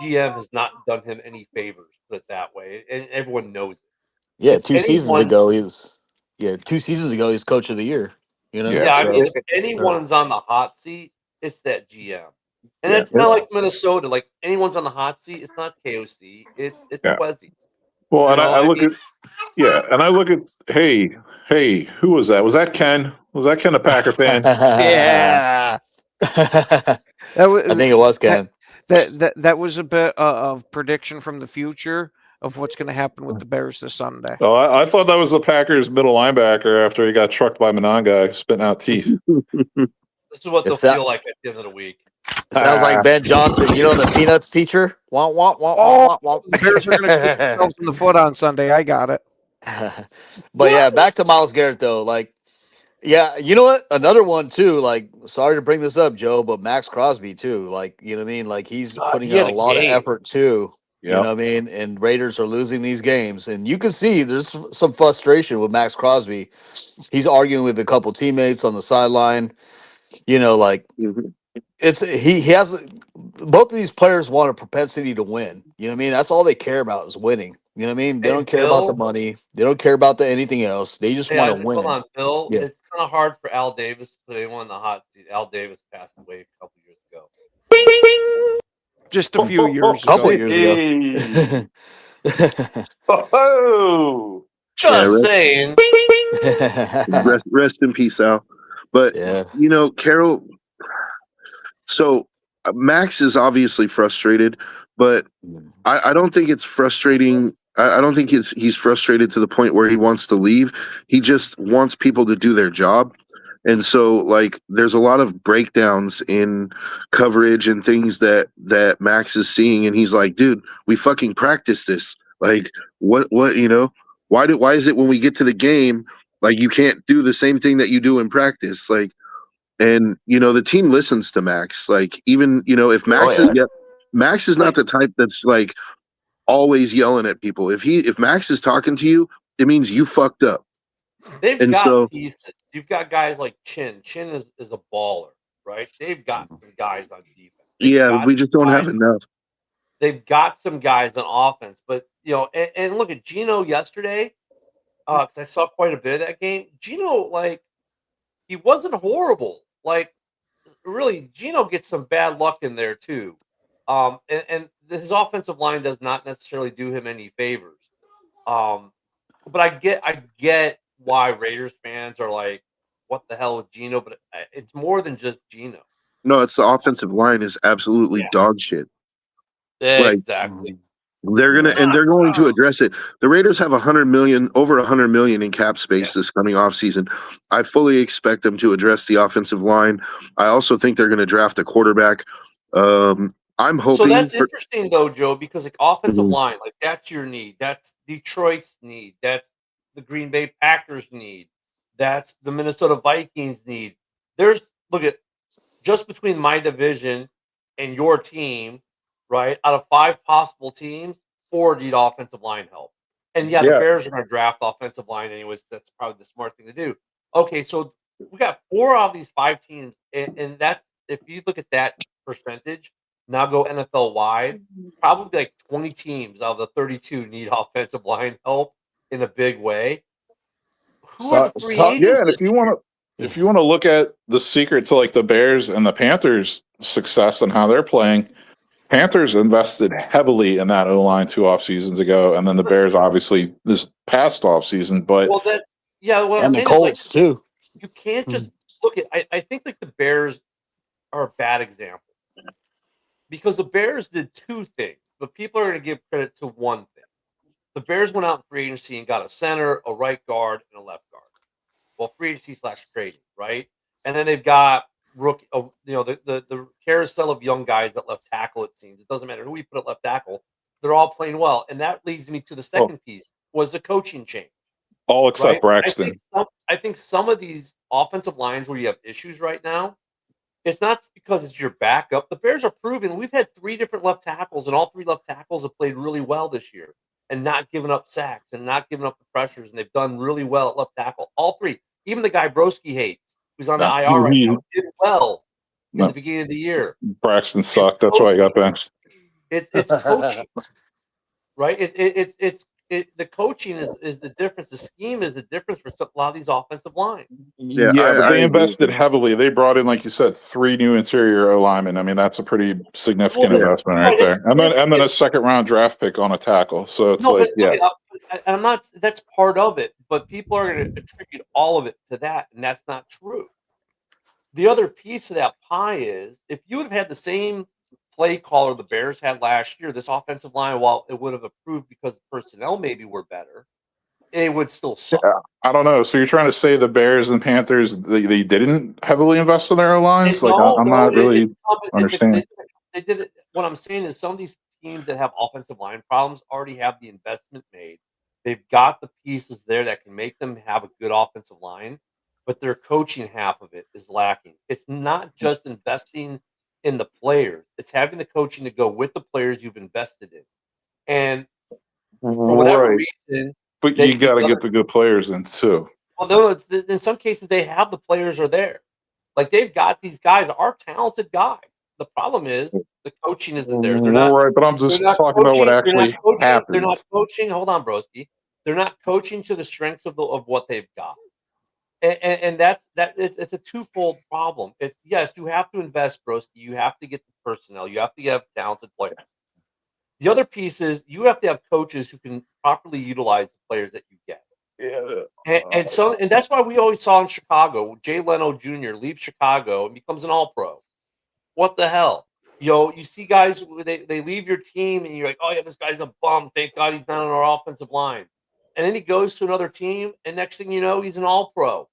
GM has not done him any favors, put it that way, and everyone knows it. Yeah, 2 seasons ago he was. Yeah, 2 seasons ago he's coach of the year. You know. Yeah, I mean, if anyone's on the hot seat, it's that GM, and it's kind of like Minnesota. Like anyone's on the hot seat, it's not KOC, it's Kwesi. Well, and I look at hey, who was that? Was that Ken? Was that Ken, the Packer fan? Yeah. I think it was Ken. That was a bit of prediction from the future of what's going to happen with the Bears this Sunday. Oh, I thought that was the Packers middle linebacker after he got trucked by Mononga, spitting out teeth. This is what they'll feel like at the end of the week. Sounds like Ben Johnson, the Peanuts teacher. Wah, wah, wah, wah, wah. The Bears are going to kick themselves in the foot on Sunday. I got it. But yeah, back to Myles Garrett though. Like, yeah, you know what? Another one too. Like, sorry to bring this up, Joe, but Max Crosby too. Like, you know what I mean? Like, he's putting in a lot of effort too. You know what I mean? And Raiders are losing these games, and you can see there's some frustration with Max Crosby. He's arguing with a couple teammates on the sideline. It's he has both of these players want a propensity to win. You know what I mean? That's all they care about is winning. You know what I mean? They don't care about the money. They don't care about anything else. They just want to win. Hold on, Bill. Yeah. It's kind of hard for Al Davis to put anyone in the hot seat. Al Davis passed away a couple years ago. Just a few years ago. Couple years ago. Oh, just saying. Rest in peace, Al. But Carroll, So Max is obviously frustrated, but I don't think it's frustrating. I don't think he's frustrated to the point where he wants to leave. He just wants people to do their job. And so like there's a lot of breakdowns in coverage and things that Max is seeing, and he's like, dude, we fucking practice this. Like what why is it when we get to the game, like you can't do the same thing that you do in practice? Like, and the team listens to Max. Like even if Max is Max is not the type that's like always yelling at people. If Max is talking to you, it means you fucked up. They've And got so pieces. You've got guys like Chin. Chin is a baller, right? They've got some guys on defense. yeah, we just don't have enough. They've got some guys on offense, but and look at Gino yesterday. Because I saw quite a bit of that game. Gino, like, he wasn't horrible. Like, really, Gino gets some bad luck in there too. And his offensive line does not necessarily do him any favors. But I get why Raiders fans are like, what the hell with Gino? But it's more than just Gino. No, it's the offensive line is absolutely dog shit. Exactly. They're going to address it. The Raiders have over $100 million in cap space this coming offseason. I fully expect them to address the offensive line. I also think they're going to draft a quarterback. I'm hoping. So that's interesting though, Joe, because like offensive line, like that's your need. That's Detroit's need. That's the Green Bay Packers need. That's the Minnesota Vikings need. Look at just between my division and your team, right? Out of 5 possible teams, 4 need offensive line help. And the Bears are going to draft offensive line anyways. That's probably the smart thing to do. Okay, so we got 4 out of these 5 teams, and that's if you look at that percentage, now go NFL wide, probably like 20 teams out of the 32 need offensive line help in a big way. Who are the free agents? Yeah, and if you want to look at the secret to like the Bears and the Panthers' success and how they're playing, Panthers invested heavily in that O-line 2 off seasons ago, and then the Bears obviously this past off season. But what and I'm the saying Colts is, like, too. you can't just look at. I think like the Bears are a bad example because the Bears did 2 things, but people are going to give credit to one thing. The Bears went out in free agency and got a center, a right guard, and a left guard. Well, free agency / trading, right? And then they've got rookie, the carousel of young guys at left tackle. It seems it doesn't matter who we put at left tackle; they're all playing well. And that leads me to the second piece: was the coaching change. All except Braxton. I think some of these offensive lines where you have issues right now, it's not because it's your backup. The Bears are proving we've had 3 different left tackles, and all 3 left tackles have played really well this year and not giving up sacks and not giving up the pressures, and they've done really well at left tackle. All 3, even the guy Broski hates, who's on the IR right now, did well in the beginning of the year. Braxton sucked. That's why I got benched. It's coaching, right? The coaching is the difference. The scheme is the difference for a lot of these offensive lines. Yeah, but they invested heavily. They brought in, like you said, 3 new interior O linemen. I mean, that's a pretty significant investment right there. And then a second-round draft pick on a tackle. So it's I'm not. That's part of it, but people are going to attribute all of it to that, and that's not true. The other piece of that pie is if you would have had the same play caller the Bears had last year, this offensive line, while it would have improved because the personnel maybe were better, it would still suck. I don't know. So you're trying to say the Bears and Panthers they didn't heavily invest in their O lines? Like I'm not really understanding. They did it. What I'm saying is some of these teams that have offensive line problems already have the investment made. They've got the pieces there that can make them have a good offensive line, but their coaching half of it is lacking. It's not just investing in the players. It's having the coaching to go with the players you've invested in. And for whatever reason, but you got to get the good players in too. Well, no, in some cases they have the players are there. Like they've got these guys are talented guys. The problem is the coaching isn't there. They're not right, but I'm just talking about what actually happens. They're not coaching. Hold on, broski. They're not coaching to the strengths of what they've got. And it's a twofold problem. It's yes, you have to invest, broski. You have to get the personnel. You have to have talented players. The other piece is you have to have coaches who can properly utilize the players that you get. Yeah. And that's why we always saw in Chicago, Jay Leno Jr. leave Chicago and becomes an All-Pro. What the hell? You know, you see guys, they leave your team and you're like, oh, yeah, this guy's a bum. Thank God he's not on our offensive line. And then he goes to another team, and next thing you know, he's an all-pro.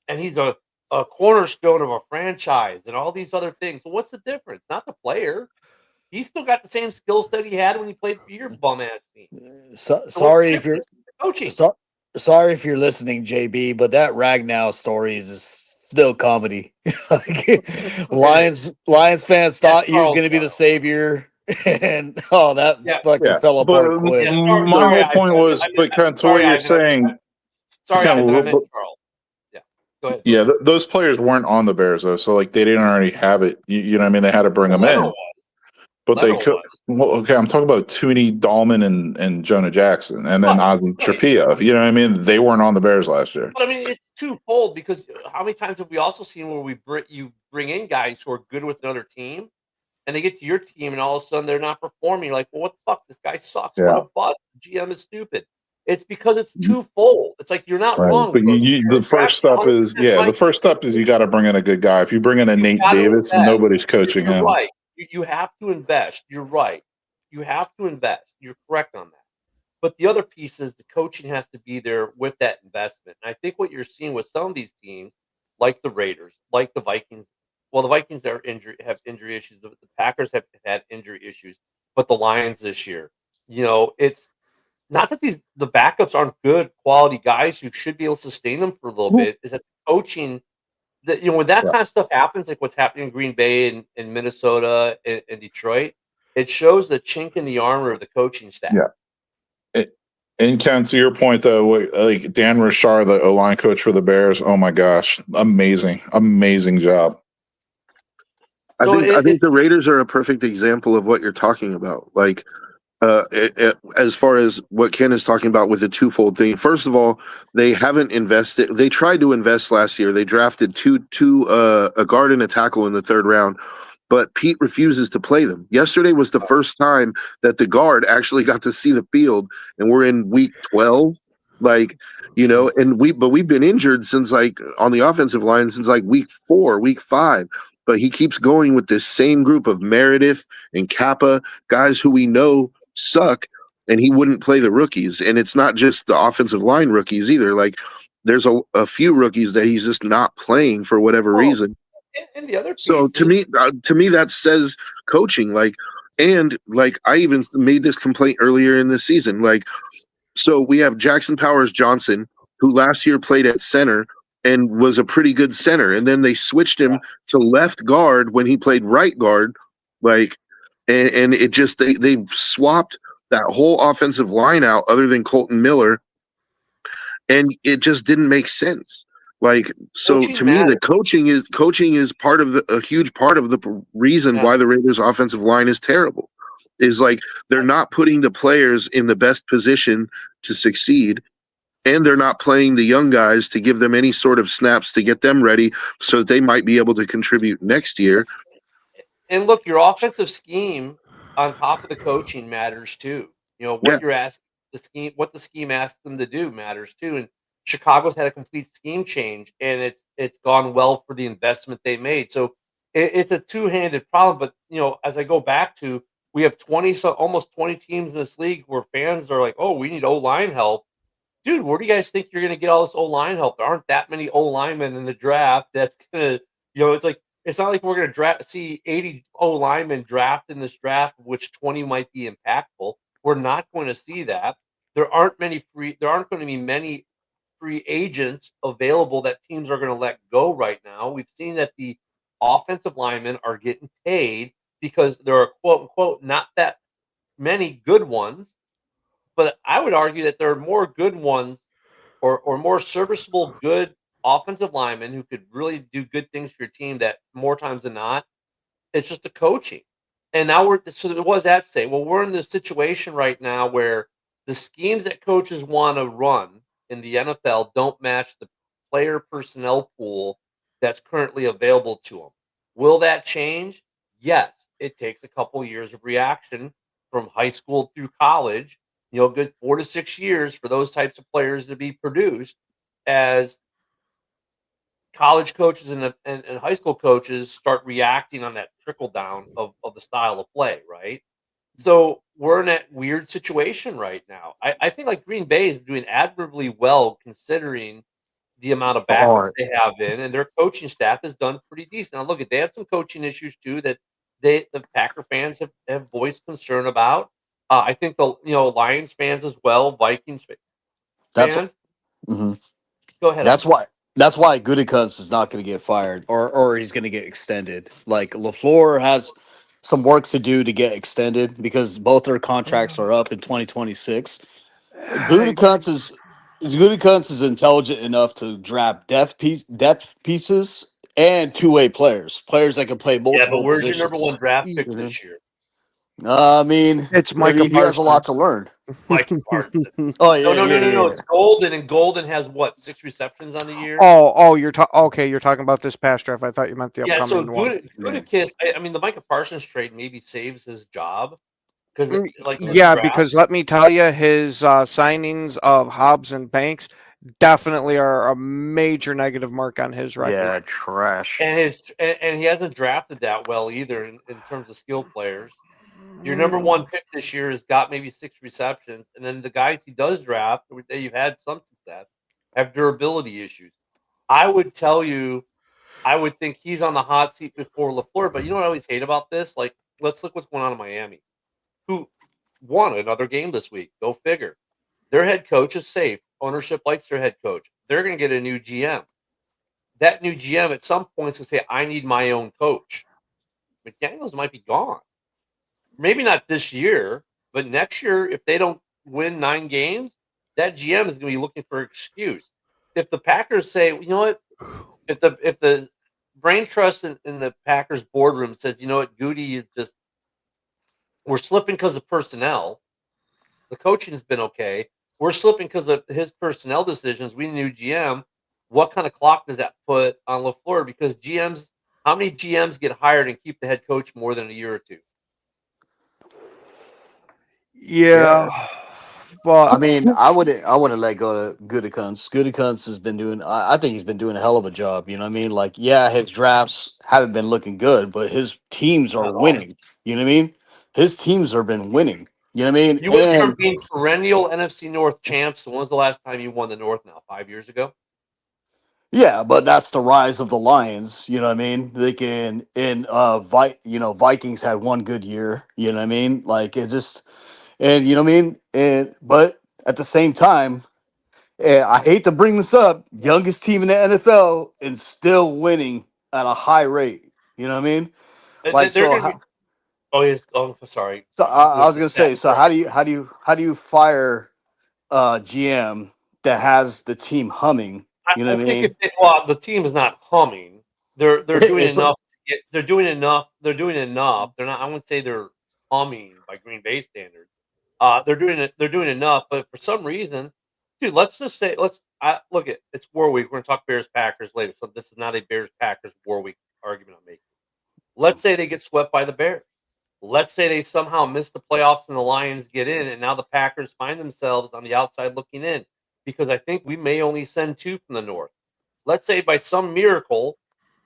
And he's a cornerstone of a franchise and all these other things. So what's the difference? Not the player. He's still got the same skill set he had when he played for your bum-ass team. So, So what's sorry the if you're difference? Coaching. sorry if you're listening, JB, but that Ragnow story is still comedy. Like, Lions fans thought he was going to be the savior, and that Yeah. fucking Yeah, fell but apart quick. Yeah, my sorry, whole point was, but Ken, to what you're saying, Sorry, Ken, Ivan, I meant Charles. Yeah, go ahead. yeah, those players weren't on the Bears though, so like they didn't already have it. You know what I mean? They had to bring them Leonard in, was. but they Leonard could. was. Well, okay, I'm talking about Tooney, Dahlman, and Jonah Jackson, and then Right, Ozzy right. Trapia. You know what I mean? They weren't on the Bears last year. But I mean, it's twofold because how many times have we also seen where you bring in guys who are good with another team, and they get to your team, and all of a sudden they're not performing. You're like, well, what the fuck? This guy sucks. What Yeah. a bust. The GM is stupid. It's because it's twofold. It's like you're not Right. wrong. But bro. the first You're step is 100% right. the first step is you got to bring in a good guy. If you bring in a You Nate gotta Davis, invest. nobody's coaching You're him. right. You have to invest. You're right. You have to invest. You're correct on that. But the other piece is the coaching has to be there with that investment. And I think what you're seeing with some of these teams, like the Raiders, like the Vikings, well, the Vikings have injury issues. The Packers have had injury issues, but the Lions this year, it's not that the backups aren't good quality guys who should be able to sustain them for a little bit. Is that coaching that when that Yeah. kind of stuff happens, like what's happening in Green Bay and Minnesota and Detroit, it shows the chink in the armor of the coaching staff. Yeah. And Ken, to your point though, like Dan Richard, the O-line coach for the Bears, oh my gosh, amazing job. I think the Raiders are a perfect example of what you're talking about. Like, as far as what Ken is talking about with the twofold thing. First of all, they haven't invested. They tried to invest last year. They drafted a guard and a tackle in the third round, but Pete refuses to play them. Yesterday was the first time that the guard actually got to see the field, and we're in week 12. Like, and we've been injured since like on the offensive line since like week 4, week 5. But he keeps going with this same group of Meredith and Kappa, guys who we know suck, and he wouldn't play the rookies. And it's not just the offensive line rookies either. Like, there's a few rookies that he's just not playing for whatever reason. And the other piece So to me, that says coaching. Like, and like I even made this complaint earlier in the season. Like, so we have Jackson Powers Johnson, who last year played at center and was a pretty good center, and then they switched him to left guard when he played right guard. Like, and it just they swapped that whole offensive line out, other than Colton Miller, and it just didn't make sense. Like, so Coaching to me, the matters. coaching is part of a huge part of the reason why the Raiders' offensive line is terrible. Is like they're not putting the players in the best position to succeed, and they're not playing the young guys to give them any sort of snaps to get them ready so that they might be able to contribute next year. And look, your offensive scheme on top of the coaching matters too. What you're asking what the scheme asks them to do matters too. And Chicago's had a complete scheme change, and it's gone well for the investment they made. So it's a two-handed problem. But as I go back to, we have almost 20 teams in this league where fans are like, "Oh, we need O-line help." Dude, where do you guys think you're going to get all this O-line help? There aren't that many O-linemen in the draft. That's going to, it's not like we're going to see 80 O-linemen draft in this draft, which 20 might be impactful. We're not going to see that. There aren't going to be many free agents available that teams are going to let go right now. We've seen that the offensive linemen are getting paid because there are quote unquote not that many good ones. But I would argue that there are more good ones or more serviceable, good offensive linemen who could really do good things for your team that more times than not, it's just the coaching. And now what does that say? Well, we're in this situation right now where the schemes that coaches want to run in the NFL don't match the player personnel pool that's currently available to them. Will that change? Yes. It takes a couple years of reaction from high school through college, good 4 to 6 years for those types of players to be produced as college coaches and high school coaches start reacting on that trickle down of the style of play, right? So we're in that weird situation right now. I think like Green Bay is doing admirably well considering the amount of backups they have in, and their coaching staff has done pretty decent. Now, look, they have some coaching issues too that the Packer fans have voiced concern about. I think the Lions fans as well, Vikings That's fans. mhm. Go ahead. That's why. That's why Gutekunst is not going to get fired, or he's going to get extended. Like LaFleur has some work to do to get extended because both their contracts are up in 2026. Gutekunst is intelligent enough to draft depth pieces and two-way players that can play Yeah, but multiple where's your number positions. one draft pick Mhm. this year? I mean, It's I Micah mean, he has a lot Parsons. to learn. Mike Parsons. Oh yeah, No. yeah. It's Golden, and Golden has what, 6 receptions on the year? You're okay. You're talking about this past draft. I thought you meant the Yeah, so upcoming one. Gutekunst, I mean, the Micah Parsons trade maybe saves his job because, like, this Yeah, draft, because let me tell you, his signings of Hobbs and Banks definitely are a major negative mark on his record. Yeah, trash. and he hasn't drafted that well either in terms of skill players. Your number one pick this year has got maybe 6 receptions, and then the guys he does draft that you've had some success have durability issues. I would tell you, I would think he's on the hot seat before LaFleur, but you know what I always hate about this? Like, let's look what's going on in Miami, who won another game this week. Go figure. Their head coach is safe. Ownership likes their head coach. They're going to get a new GM. That new GM at some point is going to say, I need my own coach. McDaniels might be gone. Maybe not this year, but next year, if they don't win 9 games, that GM is going to be looking for an excuse. If the Packers say, you know what, if the brain trust in the Packers boardroom says, you know what, Goody is just, we're slipping because of personnel. The coaching has been okay. We're slipping because of his personnel decisions. We need a new GM. What kind of clock does that put on LaFleur? Because how many GMs get hired and keep the head coach more than a year or two? Yeah. Well, I mean, I would have let go to Gutekunst. Gutekunst has been doing. I think he's been doing a hell of a job. You know what I mean? Like, yeah, his drafts haven't been looking good, but his teams are Not at all. winning. You know what I mean? His teams have been winning. You know what I mean? You went from And being perennial NFC North champs to when was the last time you won the North now? 5 years ago? yeah, but that's the rise of the Lions. You know what I mean? They can and Vikings had one good year. You know what I mean? Like it just and you know what I mean? And but at the same time, I hate to bring this up, youngest team in the NFL and still winning at a high rate. You know what I mean? Like They're so. going to be. Oh, yes. Oh, sorry. So I was gonna say. So how do you fire GM that has the team humming? You know I what I think mean? the team is not humming. They're doing enough. They're doing enough. They're doing enough. They're not. I wouldn't say they're humming by Green Bay standards. They're doing it. They're doing enough. But for some reason, dude, let's just say look at it's War Week. We're gonna talk Bears Packers later. So this is not a Bears Packers War Week argument I'm making. Let's say they get swept by the Bears. Let's say they somehow miss the playoffs and the Lions get in, and now the Packers find themselves on the outside looking in because I think we may only send 2 from the North. Let's say by some miracle,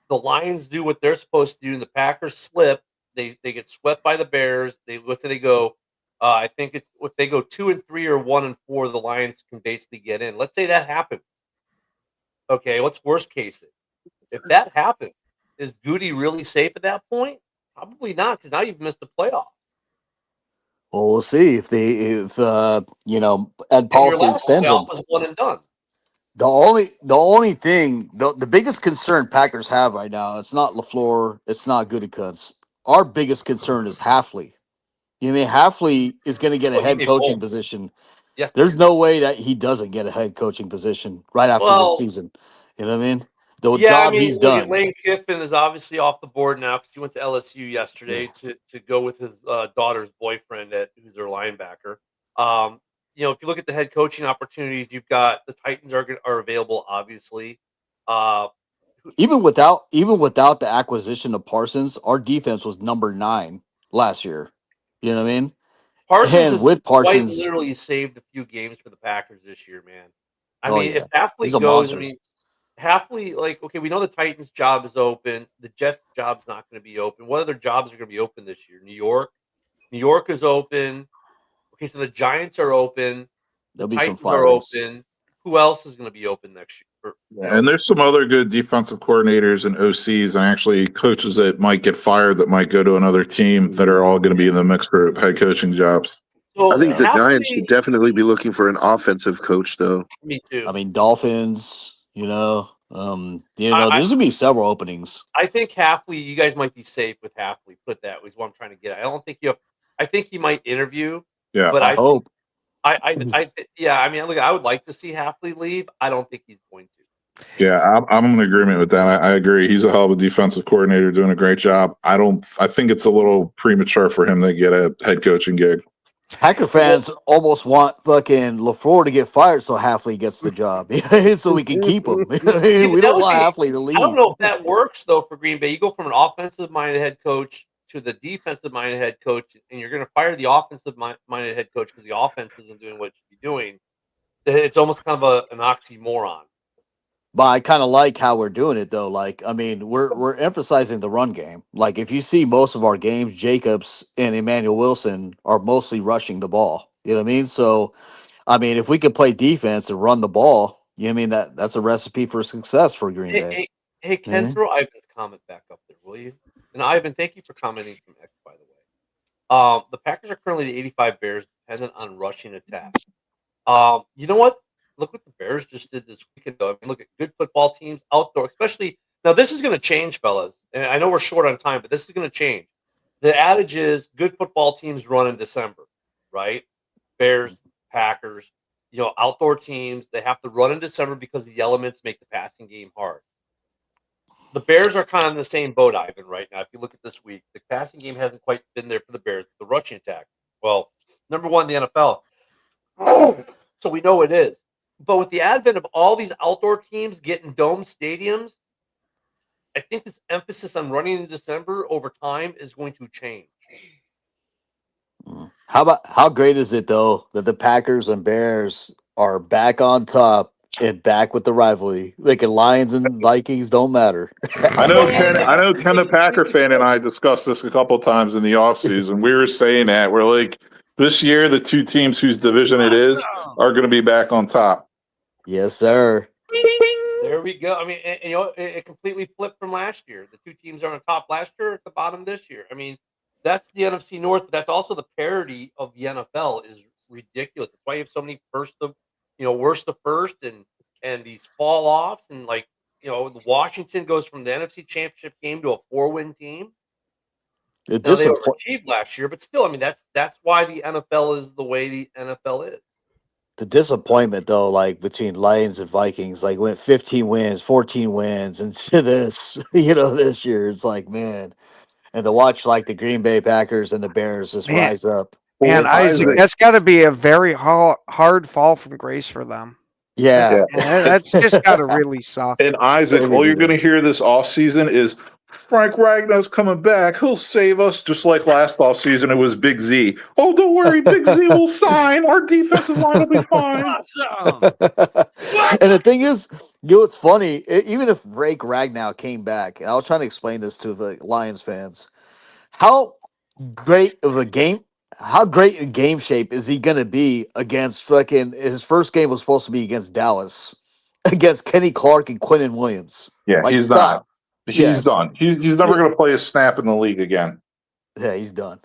the Lions do what they're supposed to do, and the Packers slip. They get swept by the Bears. What do they go? I think if they go 2-3 or 1-4, the Lions can basically get in. Let's say that happens. Okay, what's worst case? If that happens, is Goody really safe at that point? Probably not, because now you've missed the playoffs. Well, we'll see if Ed And your Policy last extends playoff them. was one and done. The only thing the biggest concern Packers have right now, it's not LaFleur, it's not Gutekunst. Our biggest concern is Halfley. You know what I mean? Halfley is going to get a Well, he head may coaching both. position. Yeah. There's no way that he doesn't get a head coaching position right after this Well, season. You know what I mean? The yeah, I job mean, he's look at done. Lane Kiffin is obviously off the board now because he went to LSU yesterday to go with his daughter's boyfriend who's their linebacker. If you look at the head coaching opportunities, you've got the Titans are available, obviously. Even without the acquisition of Parsons, our defense was number 9 last year. You know what I mean? Parsons And has with quite Parsons, literally saved a few games for the Packers this year, man. I oh mean, yeah, if Halfley he's a goes, I monster. mean, Halfley, like, okay, we know the Titans' job is open. The Jets' job's not going to be open. What other jobs are going to be open this year? New York. New York is open. Okay, so the Giants are open. The There'll be some Titans are firings. open. Who else is going to be open next year? And there's some other good defensive coordinators and OCs and actually coaches that might get fired that might go to another team that are all going to be in the mix for head coaching jobs. So I think the Giants Halfley- should definitely be looking for an offensive coach, though. Me too. I mean, Dolphins. There's gonna be several openings. I think Halfley, you guys might be safe with Halfley. Put that was what I'm trying to get at. I don't think you have. I think he might interview. Yeah. But I hope. I mean, look, I would like to see Halfley leave. I don't think he's going to. Yeah, I'm in agreement with that. I agree. He's a hell of a defensive coordinator doing a great job. I think it's a little premature for him to get a head coaching gig. Packer fans almost want fucking LaFleur to get fired so Halfley gets the job, so we can keep him. We don't want Halfley to leave. I don't know if that works though for Green Bay. You go from an offensive-minded head coach to the defensive-minded head coach, and you're going to fire the offensive-minded head coach because the offense isn't doing what it should be doing. It's almost kind of an oxymoron. But I kind of like how we're doing it though. Like, I mean, we're emphasizing the run game. Like, if you see most of our games, Jacobs and Emmanuel Wilson are mostly rushing the ball. You know what I mean? So, I mean, if we could play defense and run the ball, you know what I mean, that's a recipe for success for Green Bay. Hey, Ken, throw Ivan's comment back up there, will you? And Ivan, thank you for commenting from X, by the way. The Packers are currently the 85 Bears, dependent on rushing attack. You know what? Look what the Bears just did this weekend, though. I mean, look at good football teams outdoor, especially now. This is going to change, fellas. And I know we're short on time, but this is going to change. The adage is good football teams run in December, right? Bears, Packers, outdoor teams, they have to run in December because the elements make the passing game hard. The Bears are kind of in the same boat, Ivan, right now. If you look at this week, the passing game hasn't quite been there for the Bears. The rushing attack, well, number one in the NFL. So we know it is. But with the advent of all these outdoor teams getting dome stadiums, I think this emphasis on running in December over time is going to change. How great is it though that the Packers and Bears are back on top and back with the rivalry? Like, Lions and Vikings don't matter. I know Ken the Packer fan and I discussed this a couple of times in the offseason. We were saying that we're like, this year the two teams whose division it is are going to be back on top. Yes, sir. There we go. I mean, it completely flipped from last year. The two teams are on top last year, at the bottom this year. I mean, that's the NFC North, but that's also the parity of the NFL is ridiculous. That's why you have so many worst to first and these fall offs and Washington goes from the NFC Championship game to a 4-win team. Now, they overachieved last year, but still, I mean, that's why the NFL is the way the NFL is. The disappointment though, like between Lions and Vikings, like went 15 wins, 14 wins, and to this, this year, it's like, man. And to watch like the Green Bay Packers and the Bears just rise up. Man, Isaac, that's got to be a very hard fall from grace for them. Yeah. That's just got to really suck. And Isaac, all you're going to hear this offseason is Frank Ragnar's coming back. He'll save us, just like last offseason. It was Big Z. Oh, don't worry, Big Z will sign. Our defensive line will be fine. Awesome. And the thing is, what's funny, even if Frank Ragnow came back, and I was trying to explain this to the Lions fans, how great a game shape is he going to be against his first game was supposed to be against Dallas, against Kenny Clark and Quinnen Williams. Yeah, like, he's stop. done. He's done. He's never going to play a snap in the league again. Yeah, he's done.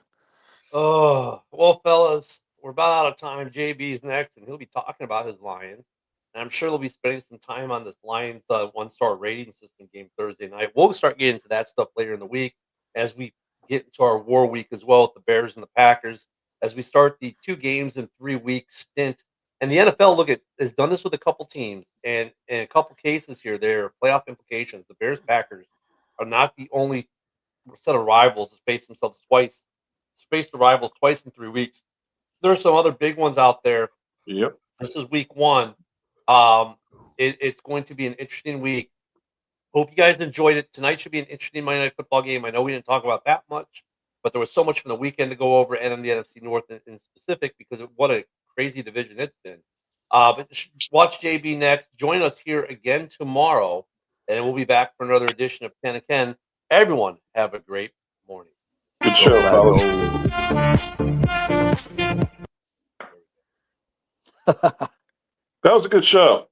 Oh, well, fellas, we're about out of time. JB's next, and he'll be talking about his Lions. And I'm sure they'll be spending some time on this Lions one-star rating system game Thursday night. We'll start getting into that stuff later in the week as we get into our war week as well with the Bears and the Packers, as we start the 2 games in 3-week stint. And the NFL, has done this with a couple teams, and in a couple cases here, there are playoff implications. The Bears Packers are not the only set of rivals to face the rivals twice in 3 weeks. There are some other big ones out there. Yep. This is week 1. It's going to be an interesting week. Hope you guys enjoyed it. Tonight should be an interesting Monday Night Football game. I know we didn't talk about that much, but there was so much from the weekend to go over, and in the NFC North in specific, because of what a crazy division it's been. But watch JB next. Join us here again tomorrow, and we'll be back for another edition of Ken and Ken. Everyone, have a great morning. Good show, fellas. That was a good show.